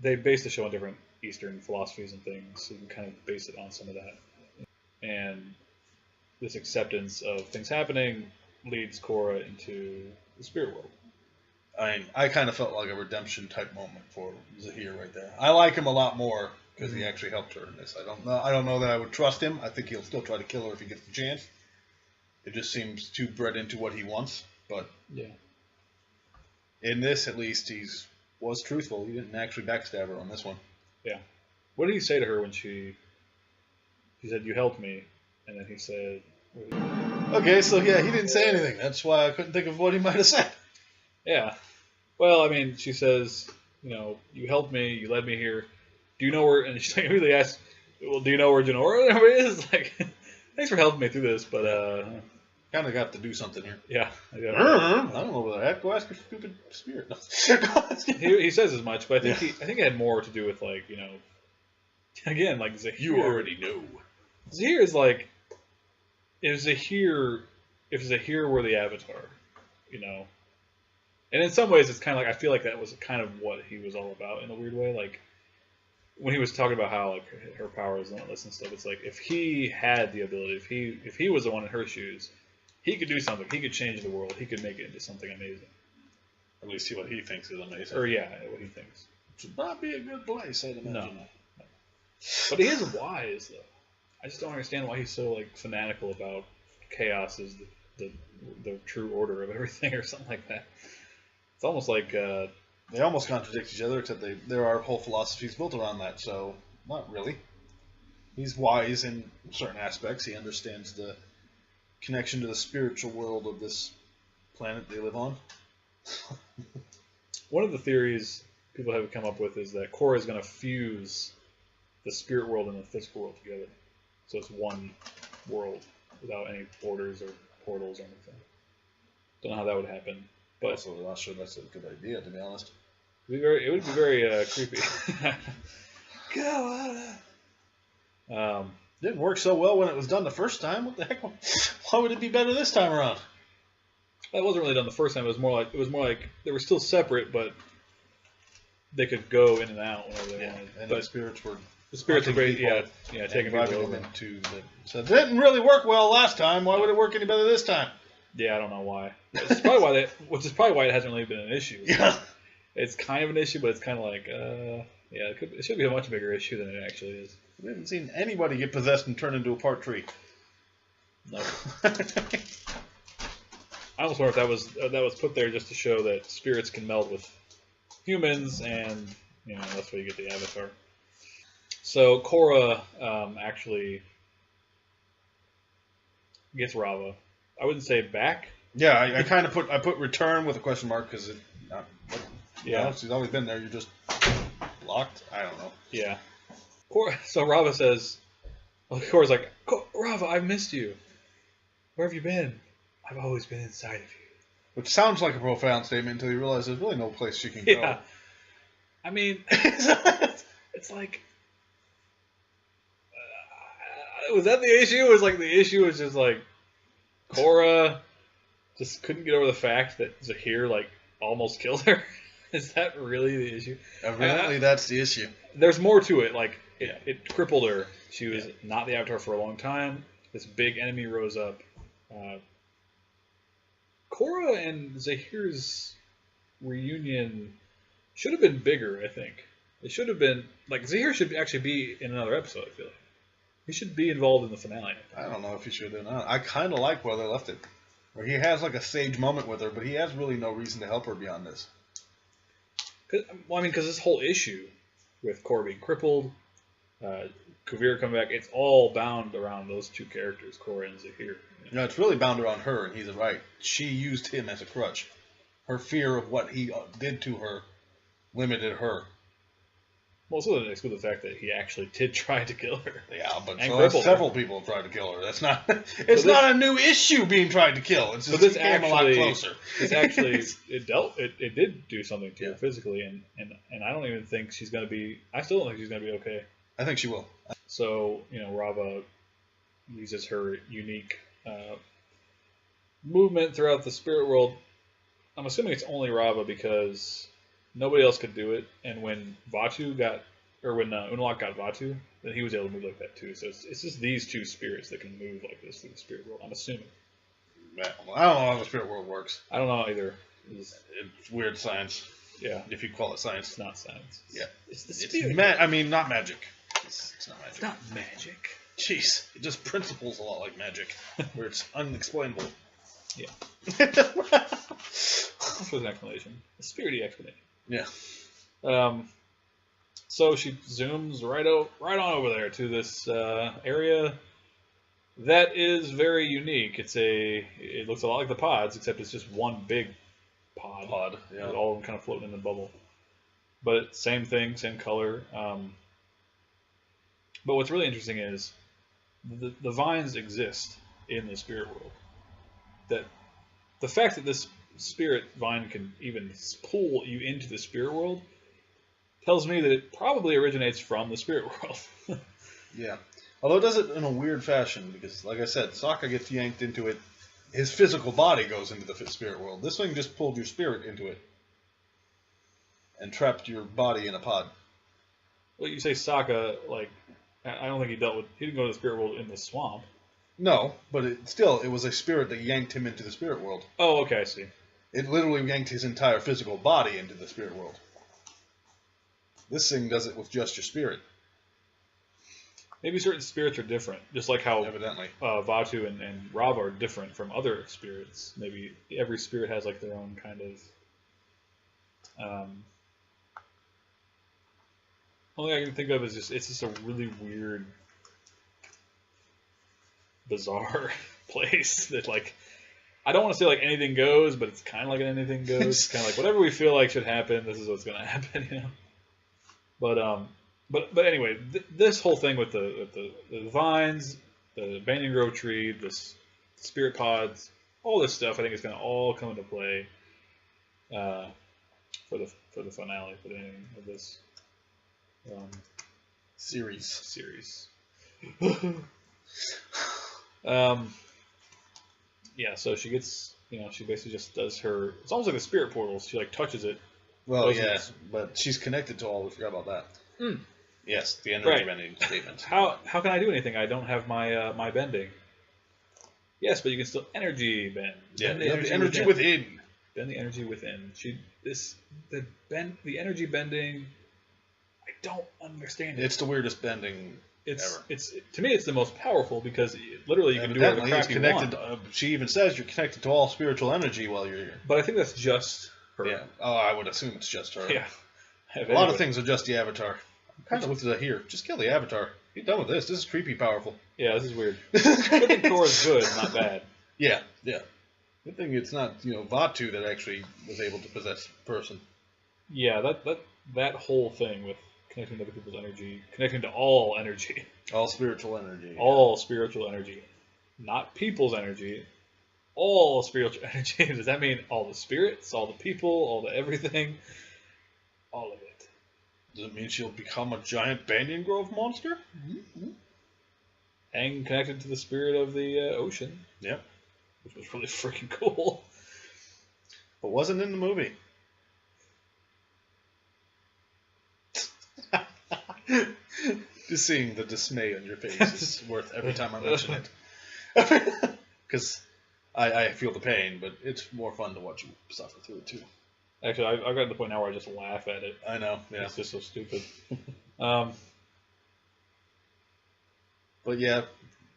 They base the show on different Eastern philosophies and things, so you can kind of base it on some of that. And this acceptance of things happening leads Korra into the spirit world. I kind of felt like a redemption type moment for Zahir right there. I like him a lot more because he actually helped her in this. I don't know that I would trust him. I think he'll still try to kill her if he gets the chance. It just seems too bred into what he wants. But in this, at least, he was truthful. He didn't actually backstab her on this one. Yeah. What did he say to her when she said, "You helped me," and then he said... Okay, so yeah, he didn't say anything. That's why I couldn't think of what he might have said. Yeah. Well, I mean, she says, you helped me, you led me here. Do you know where... And she immediately asks, well, do you know where Jinora is? Like, thanks for helping me through this, but... Kind of got to do something here. Yeah. I don't know where that. Go ask your stupid spirit. he says as much, but I think it had more to do with, like, again, like Zahir. You already know. Zahir is like, if Zahir were the Avatar, and in some ways it's kind of like, I feel like that was kind of what he was all about in a weird way. Like, when he was talking about how, like, her power is limitless and stuff, it's like, if he had the ability, if he was the one in her shoes, he could do something. He could change the world. He could make it into something amazing. At least see what he thinks is amazing. Or, what he thinks. It should not be a good place, I'd imagine. No. But he is wise, though. I just don't understand why he's so, like, fanatical about chaos as the true order of everything or something like that. It's almost like... they almost contradict each other, except there are whole philosophies built around that, so not really. He's wise in certain aspects. He understands the connection to the spiritual world of this planet they live on. One of the theories people have come up with is that Korra is going to fuse the spirit world and the physical world together. So it's one world without any borders or portals or anything. Don't know how that would happen, but Also, I'm not sure that's a good idea, to be honest. it would be very creepy. Didn't work so well when it was done the first time. What the heck? Why would it be better this time around? That wasn't really done the first time. It was more like they were still separate, but they could go in and out whenever they wanted. And but the spirits were taking people driving over. them into the. So it didn't really work well last time. Why would it work any better this time? Yeah, I don't know why. Which is probably why it hasn't really been an issue. Yeah. It's kind of an issue, but it's kind of like, it should be a much bigger issue than it actually is. We haven't seen anybody get possessed and turn into a part tree. No. I almost wonder if that was put there just to show that spirits can meld with humans, and that's where you get the avatar. So Korra actually gets Rava. I wouldn't say back. Yeah, I kind of put return with a question mark because she's always been there. You're just locked. I don't know. Yeah. So Rava says, Korra's like, Rava, I've missed you. Where have you been? I've always been inside of you. Which sounds like a profound statement until you realize there's really no place she can go. Yeah. I mean, it's like, was that the issue? It was like the issue was just like Korra just couldn't get over the fact that Zahir almost killed her. Is that really the issue? Evidently, that's the issue. There's more to it. It crippled her. She was not the Avatar for a long time. This big enemy rose up. Korra and Zahir's reunion should have been bigger, I think. It should have been Zahir should actually be in another episode, I feel like. He should be involved in the finale. I don't know if he should or not. I kind of like where they left it. Where he has a sage moment with her, but he has really no reason to help her beyond this. Because this whole issue with Korra being crippled, Kuvira coming back, it's all bound around those two characters, Korra and Zahir. No, it's really bound around her, and he's right. She used him as a crutch. Her fear of what he did to her limited her. Well, also doesn't exclude the fact that he actually did try to kill her. Yeah, but several people have tried to kill her. That's not. It's not a new issue being tried to kill. It's just came a lot closer. This actually, it did do something to her physically, and I don't even think she's gonna be. I still don't think she's gonna be okay. I think she will. So Rava uses her unique movement throughout the spirit world. I'm assuming it's only Rava because nobody else could do it, and when Unalaq got Vatu, then he was able to move like that too. So it's just these two spirits that can move like this through the spirit world, I'm assuming. Well, I don't know how the spirit world works. I don't know either. It's weird science. Yeah. If you call it science. It's not science. Yeah. It's the spirit. I mean, not magic. It's not magic. It's not magic. Jeez. It just principles a lot like magic, where it's unexplainable. Yeah. That's an explanation. A spirity explanation. Yeah. So she zooms right on over there to this area that is very unique. It looks a lot like the pods, except it's just one big pod. Yeah. With all of them kind of floating in the bubble. But same thing, same color. But what's really interesting is the vines exist in the spirit world. That the fact that this spirit vine can even pull you into the spirit world tells me that it probably originates from the spirit world. Yeah. Although it does it in a weird fashion, because, like I said, Sokka gets yanked into it. His physical body goes into the spirit world. This thing just pulled your spirit into it and trapped your body in a pod. Well, you say Sokka, I don't think he didn't go to the spirit world in the swamp. No, but it was a spirit that yanked him into the spirit world. Oh, okay, I see. It literally yanked his entire physical body into the spirit world. This thing does it with just your spirit. Maybe certain spirits are different, just like how evidently Vatu and Rava are different from other spirits. Maybe every spirit has their own kind of. Only I can think of is it's just a really weird, bizarre place that I don't want to say anything goes, but it's kind of like an anything goes. It's kind of whatever we feel like should happen, this is what's going to happen, But But anyway, this whole thing with the vines, the Banyan Grove tree, this spirit pods, all this stuff, I think is going to all come into play for the finale, for the ending of this series. Yeah, so she gets, she basically just does her. It's almost like the spirit portals. She like touches it. Well, yeah, but she's connected to all. We forgot about that. Mm. Yes, the energy bending statement. How can I do anything? I don't have my my bending. Yes, but you can still energy bend. Yeah, the energy within. Bend the energy within. The energy bending. I don't understand it. It's the weirdest bending ever. It's to me, it's the most powerful because literally you can do whatever crap you want. She even says you're connected to all spiritual energy while you're here. But I think that's just her. Yeah. Oh, I would assume it's just her. Yeah. A lot of things are just the Avatar. I'm kind of looked at it here. Just kill the Avatar. Be done with this. This is creepy powerful. Yeah, this is weird. Good thing Korra's good, not bad. Yeah, yeah. Good thing it's not, Vatu that actually was able to possess a person. Yeah, that whole thing with connecting to other people's energy, connecting to all energy. All spiritual energy. All spiritual energy. Not people's energy. All spiritual energy. Does that mean all the spirits, all the people, all the everything? All of it. Does it mean she'll become a giant Banyan Grove monster? Mm-hmm. And connected to the spirit of the ocean. Yep. Which was really freaking cool. But wasn't in the movie. Just seeing the dismay on your face is worth every time I mention it. Because I feel the pain, but it's more fun to watch you suffer through it too. Actually, I've got to the point now where I just laugh at it. I know, yeah. It's just so stupid. But yeah,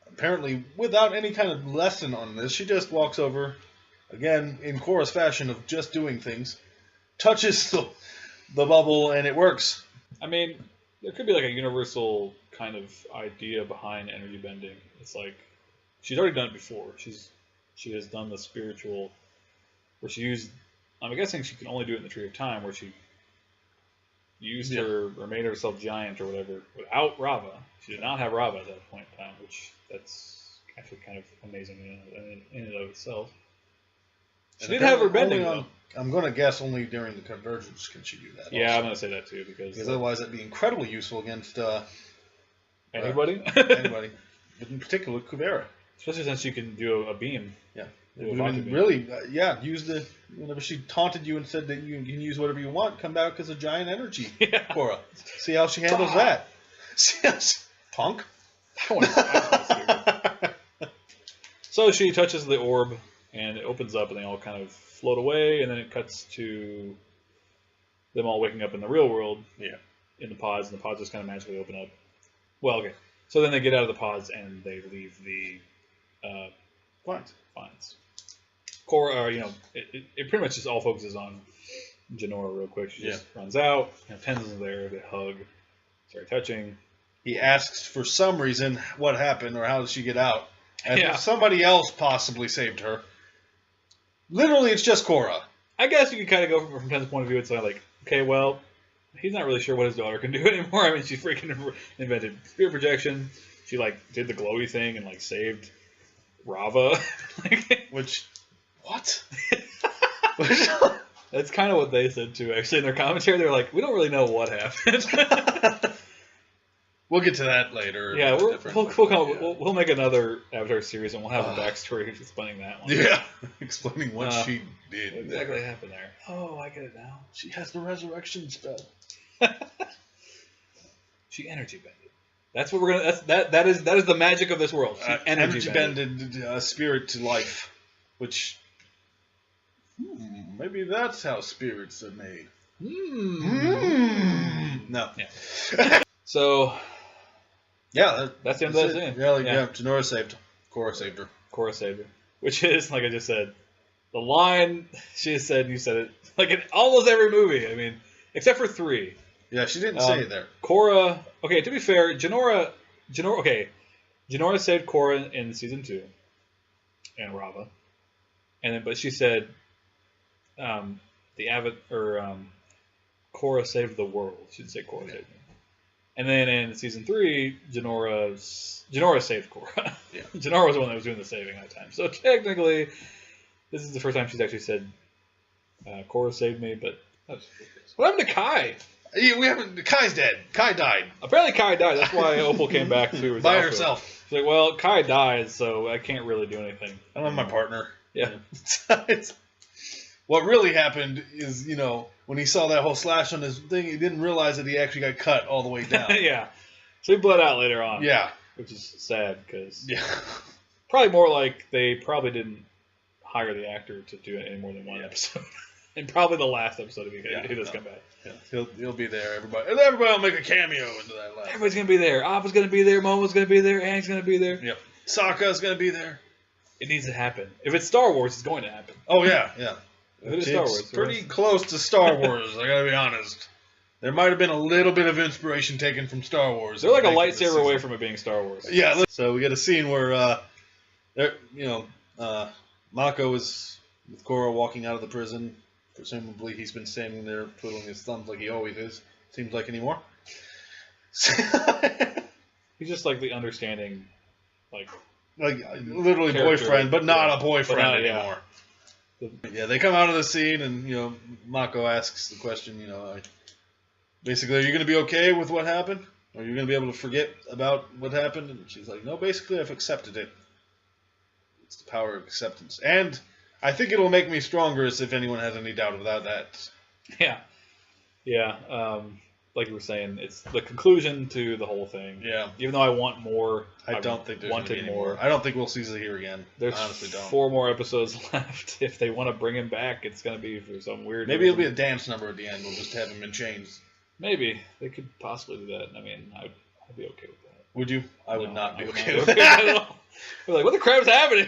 apparently without any kind of lesson on this, she just walks over, again, in Korra's fashion of just doing things, touches the bubble, and it works. I mean, there could be like a universal kind of idea behind energy bending. It's like, she's already done it before. She has done the spiritual, where she used, I'm guessing she can only do it in the Tree of Time, where she used her, or made herself giant or whatever, without Rava. She did not have Rava at that point in time, which that's actually kind of amazing in and of itself. She did have her bending, though. I'm going to guess only during the convergence can she do that. Yeah, also. I'm going to say that too, because otherwise that'd be incredibly useful against anybody. Anybody, but in particular Kuvera. Especially since you can do a beam. Yeah. Really, use the, whenever she taunted you and said that you can use whatever you want, come back as a giant energy, Korra. See how she handles that. See how punk. So she touches the orb, and it opens up, and they all kind of float away, and then it cuts to them all waking up in the real world. Yeah. In the pods, and the pods just kind of magically open up. Well, okay. So then they get out of the pods, and they leave the vines. Korra, it pretty much just all focuses on Jinora real quick. She just runs out. Tenzin's there. They hug. Start touching. He asks for some reason what happened or how did she get out. As if somebody else possibly saved her. Literally, it's just Korra. I guess you could kind of go from Tenzin's point of view. It's like, okay, well, he's not really sure what his daughter can do anymore. I mean, she freaking invented spirit projection. She did the glowy thing and saved Rava. Which, what? That's kind of what they said too. Actually, in their commentary, they're like, we don't really know what happened. We'll get to that later. Yeah, we'll make another Avatar series, and we'll have a backstory explaining that one. Yeah, explaining what she did. What exactly happened there? Oh, I get it now. She has the resurrection spell. She energy bended. That's what we're gonna. That is the magic of this world. She energy bended spirit to life, which maybe that's how spirits are made. No. Yeah. So. Yeah, that's the end of that scene. Yeah, Jinora saved. Korra saved her. Korra saved her. Which is, like I just said, the line she said, you said it, in almost every movie. I mean, except for 3. Yeah, she didn't say it there. Korra, okay, to be fair, Jinora saved Korra in season 2. And Rava. But she said, Korra saved the world. She didn't say Korra saved me. And then in season 3, Jinora saved Korra. Yeah. Jinora was the one that was doing the saving that time. So technically, this is the first time she's actually said, Korra saved me, but what happened to Kai? Yeah, we haven't. Kai's dead. Kai died. Apparently Kai died. That's why Opal came back to by herself. She's like, well, Kai died, so I can't really do anything. I love my partner. Yeah. What really happened is, when he saw that whole slash on his thing, he didn't realize that he actually got cut all the way down. Yeah. So he bled out later on. Yeah. Which is sad, because Yeah. probably more like they probably didn't hire the actor to do it any more than one episode. And probably the last episode if he does come back. Yeah. He'll be there. Everybody will make a cameo into that last. Everybody's going to be there. Appa's going to be there. Momo's going to be there. Aang's going to be there. Yep. Sokka's going to be there. It needs to happen. If it's Star Wars, it's going to happen. Oh, yeah, yeah. If it is Star Wars. Pretty close to Star Wars, I gotta be honest. There might have been a little bit of inspiration taken from Star Wars. They're like a lightsaber away from it being Star Wars. Yeah, so we get a scene where, Mako is with Korra walking out of the prison. Presumably he's been standing there twiddling his thumbs like he always is. Seems like anymore. He's just like the understanding, like literally character, boyfriend, but not a boyfriend but not, anymore. Yeah, they come out of the scene, and Mako asks the question, basically, are you going to be okay with what happened? Are you going to be able to forget about what happened? And she's like, no, basically, I've accepted it. It's the power of acceptance, and I think it will make me stronger, as if anyone has any doubt about that. Yeah. Like you were saying, it's the conclusion to the whole thing. Yeah. Even though I want more, I don't think there's wanted any more. I don't think we'll see Zahir again. There's honestly don't. 4 more episodes left. If they want to bring him back, it's going to be for some weird. Maybe it'll be a dance number at the end. We'll just have him in chains. Maybe they could possibly do that. I mean, I'd be okay with that. Would you? I would not be okay with that. that. We're like, what the crap's happening?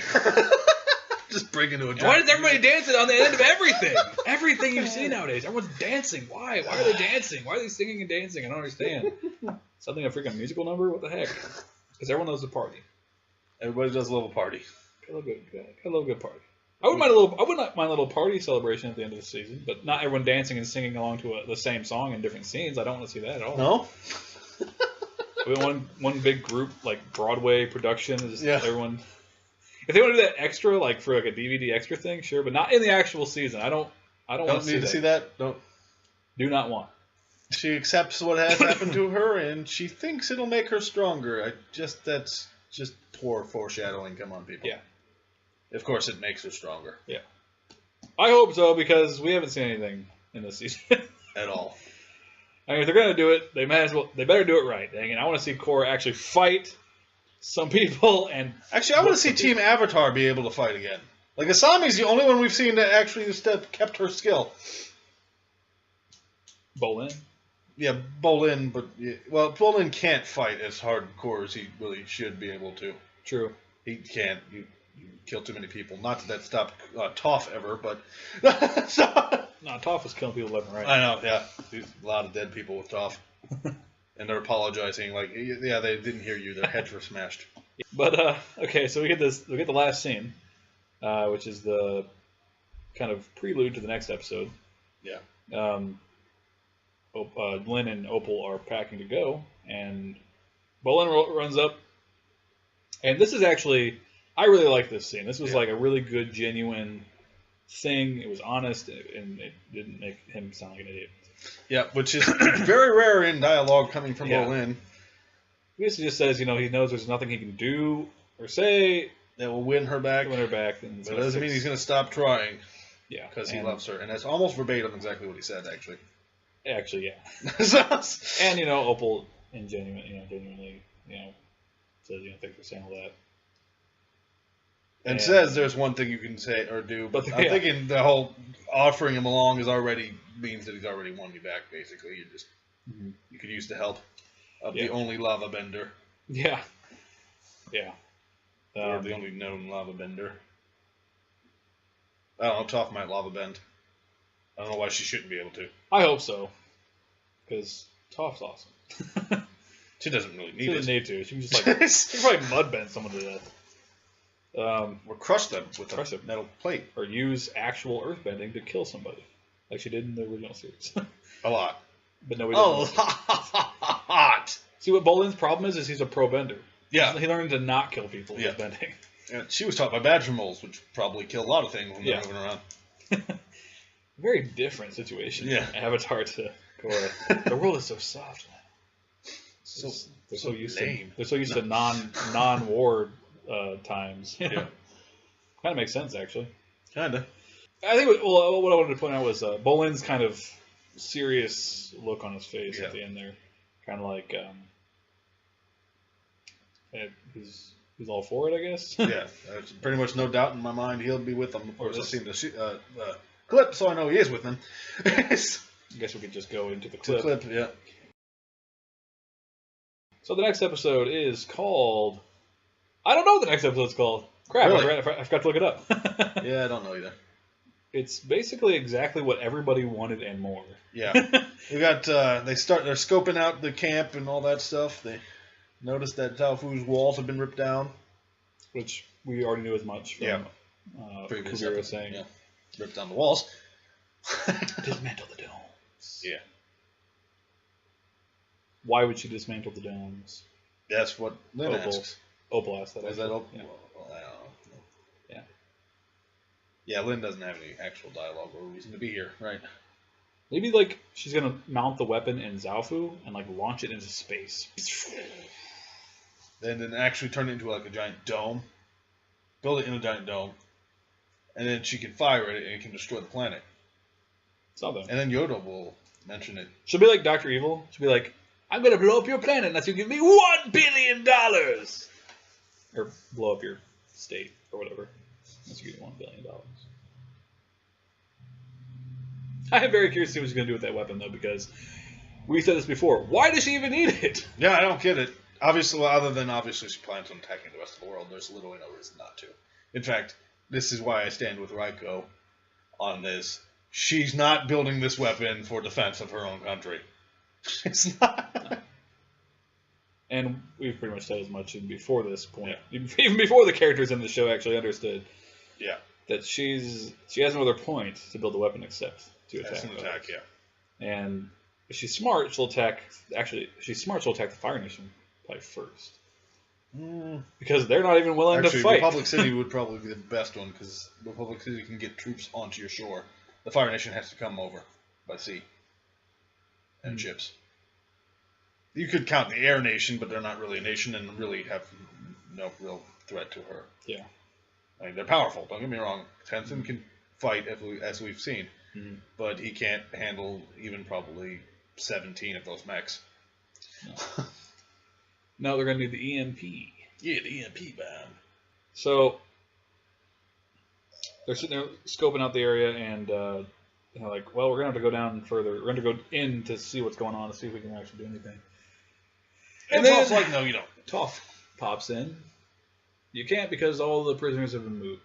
Just break into a. Why is everybody dancing on the end of everything? Everything you see nowadays, everyone's dancing. Why? Why are they dancing? Why are they singing and dancing? I don't understand. Something a freaking musical number? What the heck? Because everyone loves a party. Everybody does love a party. I love a good party. I wouldn't mind a little party celebration at the end of the season, but not everyone dancing and singing along to the same song in different scenes. I don't want to see that at all. No. I mean, one big group like Broadway production is yeah. Everyone. If they want to do that extra, like for like a DVD extra thing, sure, but not in the actual season. I don't want to see that. Don't. Do not want. She accepts what has happened to her, and she thinks it'll make her stronger. That's just poor foreshadowing. Come on, people. Yeah. Of course, it makes her stronger. Yeah. I hope so, because we haven't seen anything in this season at all. I mean, if they're gonna do it, they better do it right. Dang it! I want to see Korra actually fight some people, and actually, I want to see Team Avatar be able to fight again. Like Asami's the only one we've seen that actually kept her skill. Bolin. Yeah, Bolin, but Bolin can't fight as hardcore as he really should be able to. True. He can't. You kill too many people. Not that stopped Toph ever, but no, Toph was killing people left and right. I know. Yeah, there's a lot of dead people with Toph. And they're apologizing, like, yeah, they didn't hear you. Their heads were smashed. But okay, so we get the last scene, which is the kind of prelude to the next episode. Yeah. Lynn and Opal are packing to go, and Bolin runs up, and this is actually, I really like this scene. This was like a really good, genuine thing. It was honest, and it didn't make him sound like an idiot. Yeah, which is very rare in dialogue coming from Bolin. He basically just says, he knows there's nothing he can do or say that will win her back. But it doesn't mean he's going to stop trying. Yeah, because he loves her, and that's almost verbatim exactly what he said, actually. Actually, yeah. And Opal, genuinely, says, thanks for saying all that. And says there's one thing you can say or do, but I'm thinking the whole offering him along means that he's already won you back. Basically, you could use the help of the only lava bender. Yeah. Yeah. Or the only known lava bender. I don't know. Toph might lava bend. I don't know why she shouldn't be able to. I hope so, because Toph's awesome. She doesn't really need She doesn't need to. She can just she can probably mud bend someone to death. Or crush them with a metal plate. Or use actual earthbending to kill somebody. Like she did in the original series. A lot. But nobody does. A lot. See, what Bolin's problem is he's a pro bender. Yeah. He learned to not kill people Yeah. with bending. And she was taught by badger moles, which probably kill a lot of things when they're moving around. Very different situation. Yeah. Avatar to Korra. The world is so soft now. They're so used lame. to. They're so used to non-war times. Yeah. Kind of makes sense, actually. Kinda. I think what I wanted to point out was Bolin's kind of serious look on his face at the end there, kind of like he's all for it, I guess. Yeah, there's pretty much no doubt in my mind he'll be with them. Of course, I've seen the clip, so I know he is with them. I guess we could just go into the clip. The clip, yeah. So the next episode is called. I don't know what the next episode's called. Crap! Really? I forgot to look it up. Yeah, I don't know either. It's basically exactly what everybody wanted and more. Yeah, we got. They're scoping out the camp and all that stuff. They noticed that Taofu's walls have been ripped down, which we already knew as much from previous Kubira episode, saying. yeah. Ripped down the walls. Dismantle the domes. Yeah. Why would she dismantle the domes? That's what Lynn asks. Opal asked that. Is that Opal? Yeah. Well, I don't know. Yeah. Yeah, Lynn doesn't have any actual dialogue or reason to be here, right? Maybe like she's gonna mount the weapon in Zaofu and like launch it into space. Then actually turn it into like a giant dome. Build it in a giant dome. And then she can fire it and it can destroy the planet. Something. And then Yoda will mention it. She'll be like Dr. Evil. She'll be like, I'm gonna blow up your planet unless you give me $1 billion! Or blow up your state or whatever. Unless you give me $1 billion. I am very curious to see what she's gonna do with that weapon though, because we said this before. Why does she even need it? Yeah, I don't get it. Obviously, other than obviously she plans on attacking the rest of the world, there's literally no reason not to. In fact, this is why I stand with Raiko on this. She's not building this weapon for defense of her own country. It's not. And we've pretty much said as much even before this point. Yeah. Even before the characters in the show actually understood. Yeah. That she has no other point to build a weapon except to attack. That's an attack, yeah. And if she's smart, she'll attack. Actually, if she's smart, she'll attack the Fire Nation probably first. Because they're not even willing to fight. Republic City would probably be the best one because Republic City can get troops onto your shore. The Fire Nation has to come over by sea and ships. You could count the Air Nation, but they're not really a nation and really have no real threat to her. Yeah. I mean, they're powerful, don't get me wrong. Tenzin can fight, as we've seen, but he can't handle even probably 17 of those mechs. No. No, they're going to do the EMP. Yeah, the EMP bomb. So, they're sitting there scoping out the area, and they're like, well, we're going to have to go down further. We're going to go in to see what's going on, to see if we can actually do anything. And then Toph's like, no, you don't. Toph pops in. You can't because all the prisoners have been moved.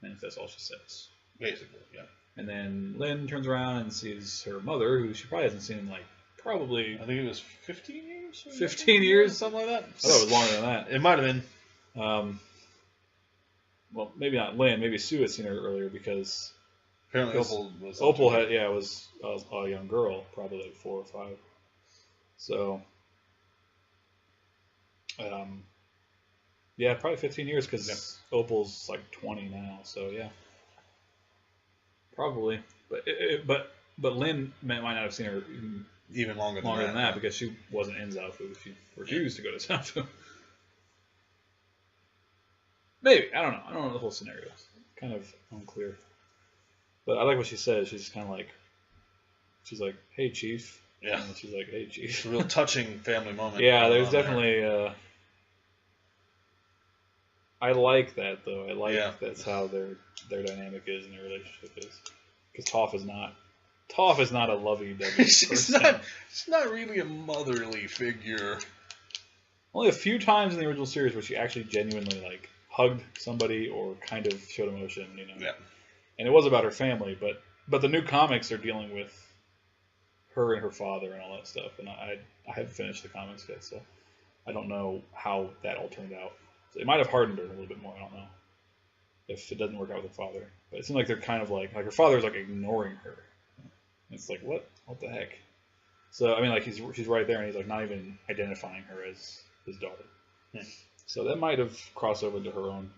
And that's all she says. Basically, yeah. And then Lynn turns around and sees her mother, who she probably hasn't seen in like probably... I think it was 15 years? 15 years? Something like that? I thought it was longer than that. It might have been. Well, maybe not Lynn. Maybe Sue had seen her earlier because... Apparently Opal was a young girl, probably like 4 or 5. So... yeah, probably 15 years because Opal's like 20 now, so yeah, probably. But Lynn might not have seen her even longer than that because she wasn't in Zaofu. She refused to go to Zaofu. Maybe I don't know. I don't know the whole scenario. It's kind of unclear. But I like what she says. She's kind of like, "Hey, Chief." Yeah. And she's like, "Hey, Chief." It's a real touching family moment. Yeah, there's definitely. I like that though. I like that's how their dynamic is and their relationship is. Because Toph is not a lovey-dovey she's not really a motherly figure. Only a few times in the original series where she actually genuinely like hugged somebody or kind of showed emotion, you know. Yeah. And it was about her family, but the new comics are dealing with her and her father and all that stuff. And I haven't finished the comics yet, so I don't know how that all turned out. It might have hardened her a little bit more. I don't know if it doesn't work out with her father. But it seems like they're kind of like her father's like ignoring her. It's like what the heck? So I mean, like she's right there, and he's like not even identifying her as his daughter. So that might have crossed over to her own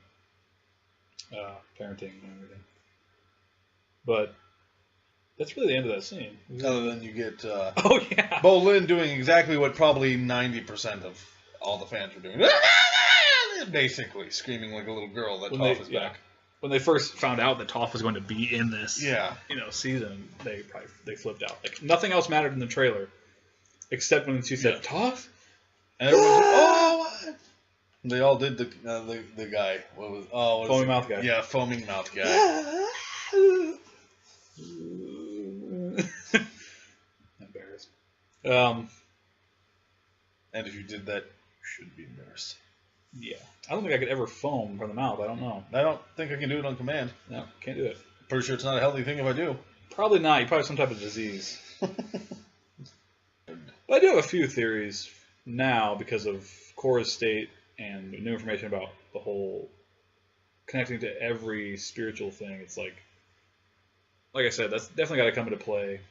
parenting and everything. But that's really the end of that scene. Other than you get Oh yeah, Bolin doing exactly what probably 90% of all the fans were doing. Basically screaming like a little girl that Toph is back. When they first found out that Toph was going to be in this, Yeah. Season, they flipped out. Like nothing else mattered in the trailer, except when she said Toph, and everyone's like, "Oh, what?" They all did the guy. Foaming mouth guy. Yeah, foaming mouth guy. Embarrassed. And if you did that, you should be embarrassed. Yeah, I don't think I could ever foam from the mouth. I don't know. I don't think I can do it on command. No, can't do it. Pretty sure it's not a healthy thing if I do. Probably not. You probably have some type of disease. But I do have a few theories now because of Korra's state and new information about the whole connecting to every spiritual thing. It's like I said, that's definitely got to come into play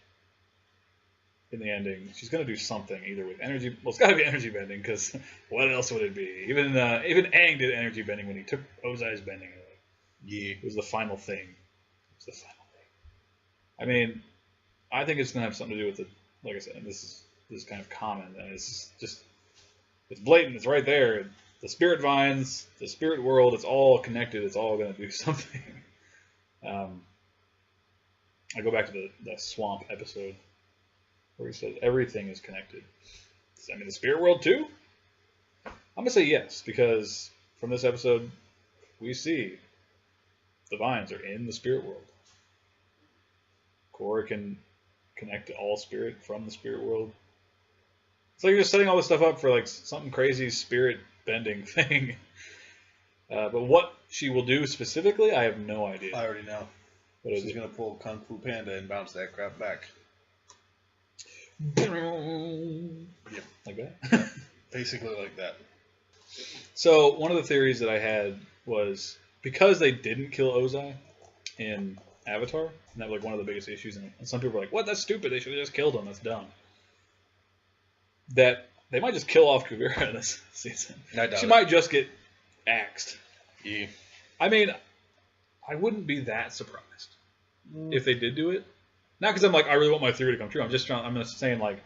in the ending. She's going to do something either with energy. Well, it's got to be energy bending because what else would it be? Even Aang did energy bending when he took Ozai's bending away. Yeah, it was the final thing. It was the final thing. I mean, I think it's going to have something to do with it. Like I said, this is kind of common, and it's blatant. It's right there. The spirit vines, the spirit world. It's all connected. It's all going to do something. I go back to the swamp episode where he says everything is connected. I mean, the spirit world too? I'm going to say yes, because from this episode, we see the vines are in the spirit world. Korra can connect to all spirit from the spirit world. It's like you're just setting all this stuff up for like something crazy spirit bending thing. But what she will do specifically, I have no idea. I already know. What She's going to pull Kung Fu Panda and bounce that crap back. Yep. Like that? Yeah, basically like that. So one of the theories that I had was because they didn't kill Ozai in Avatar, and that was like one of the biggest issues, and some people were like, what, that's stupid, they should have just killed him, that's dumb. That they might just kill off Kuvira this season. She might just get axed. Yeah. I mean, I wouldn't be that surprised if they did do it. Not because I'm like, I really want my theory to come true. I'm just saying like,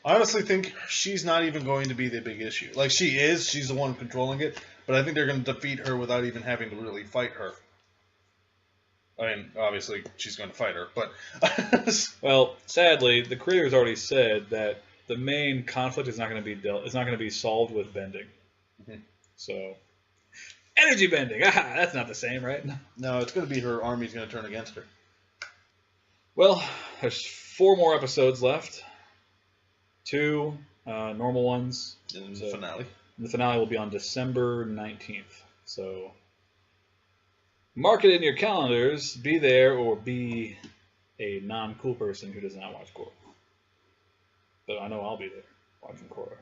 I honestly think she's not even going to be the big issue. Like she is, she's the one controlling it, but I think they're going to defeat her without even having to really fight her. I mean, obviously she's going to fight her, but well, sadly, the creators already said that the main conflict is not going to be it's not going to be solved with bending. Mm-hmm. So, energy bending. Ah, that's not the same, right? No, it's going to be her army's going to turn against her. Well, there's 4 more episodes left. 2 normal ones. And the finale. The finale will be on December 19th. So mark it in your calendars. Be there or be a non-cool person who does not watch Korra. But I know I'll be there watching Korra.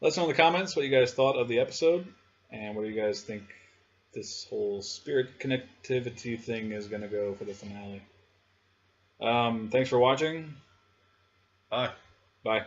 Let us know in the comments what you guys thought of the episode. And what do you guys think this whole spirit connectivity thing is going to go for the finale. Thanks for watching. Bye. Bye.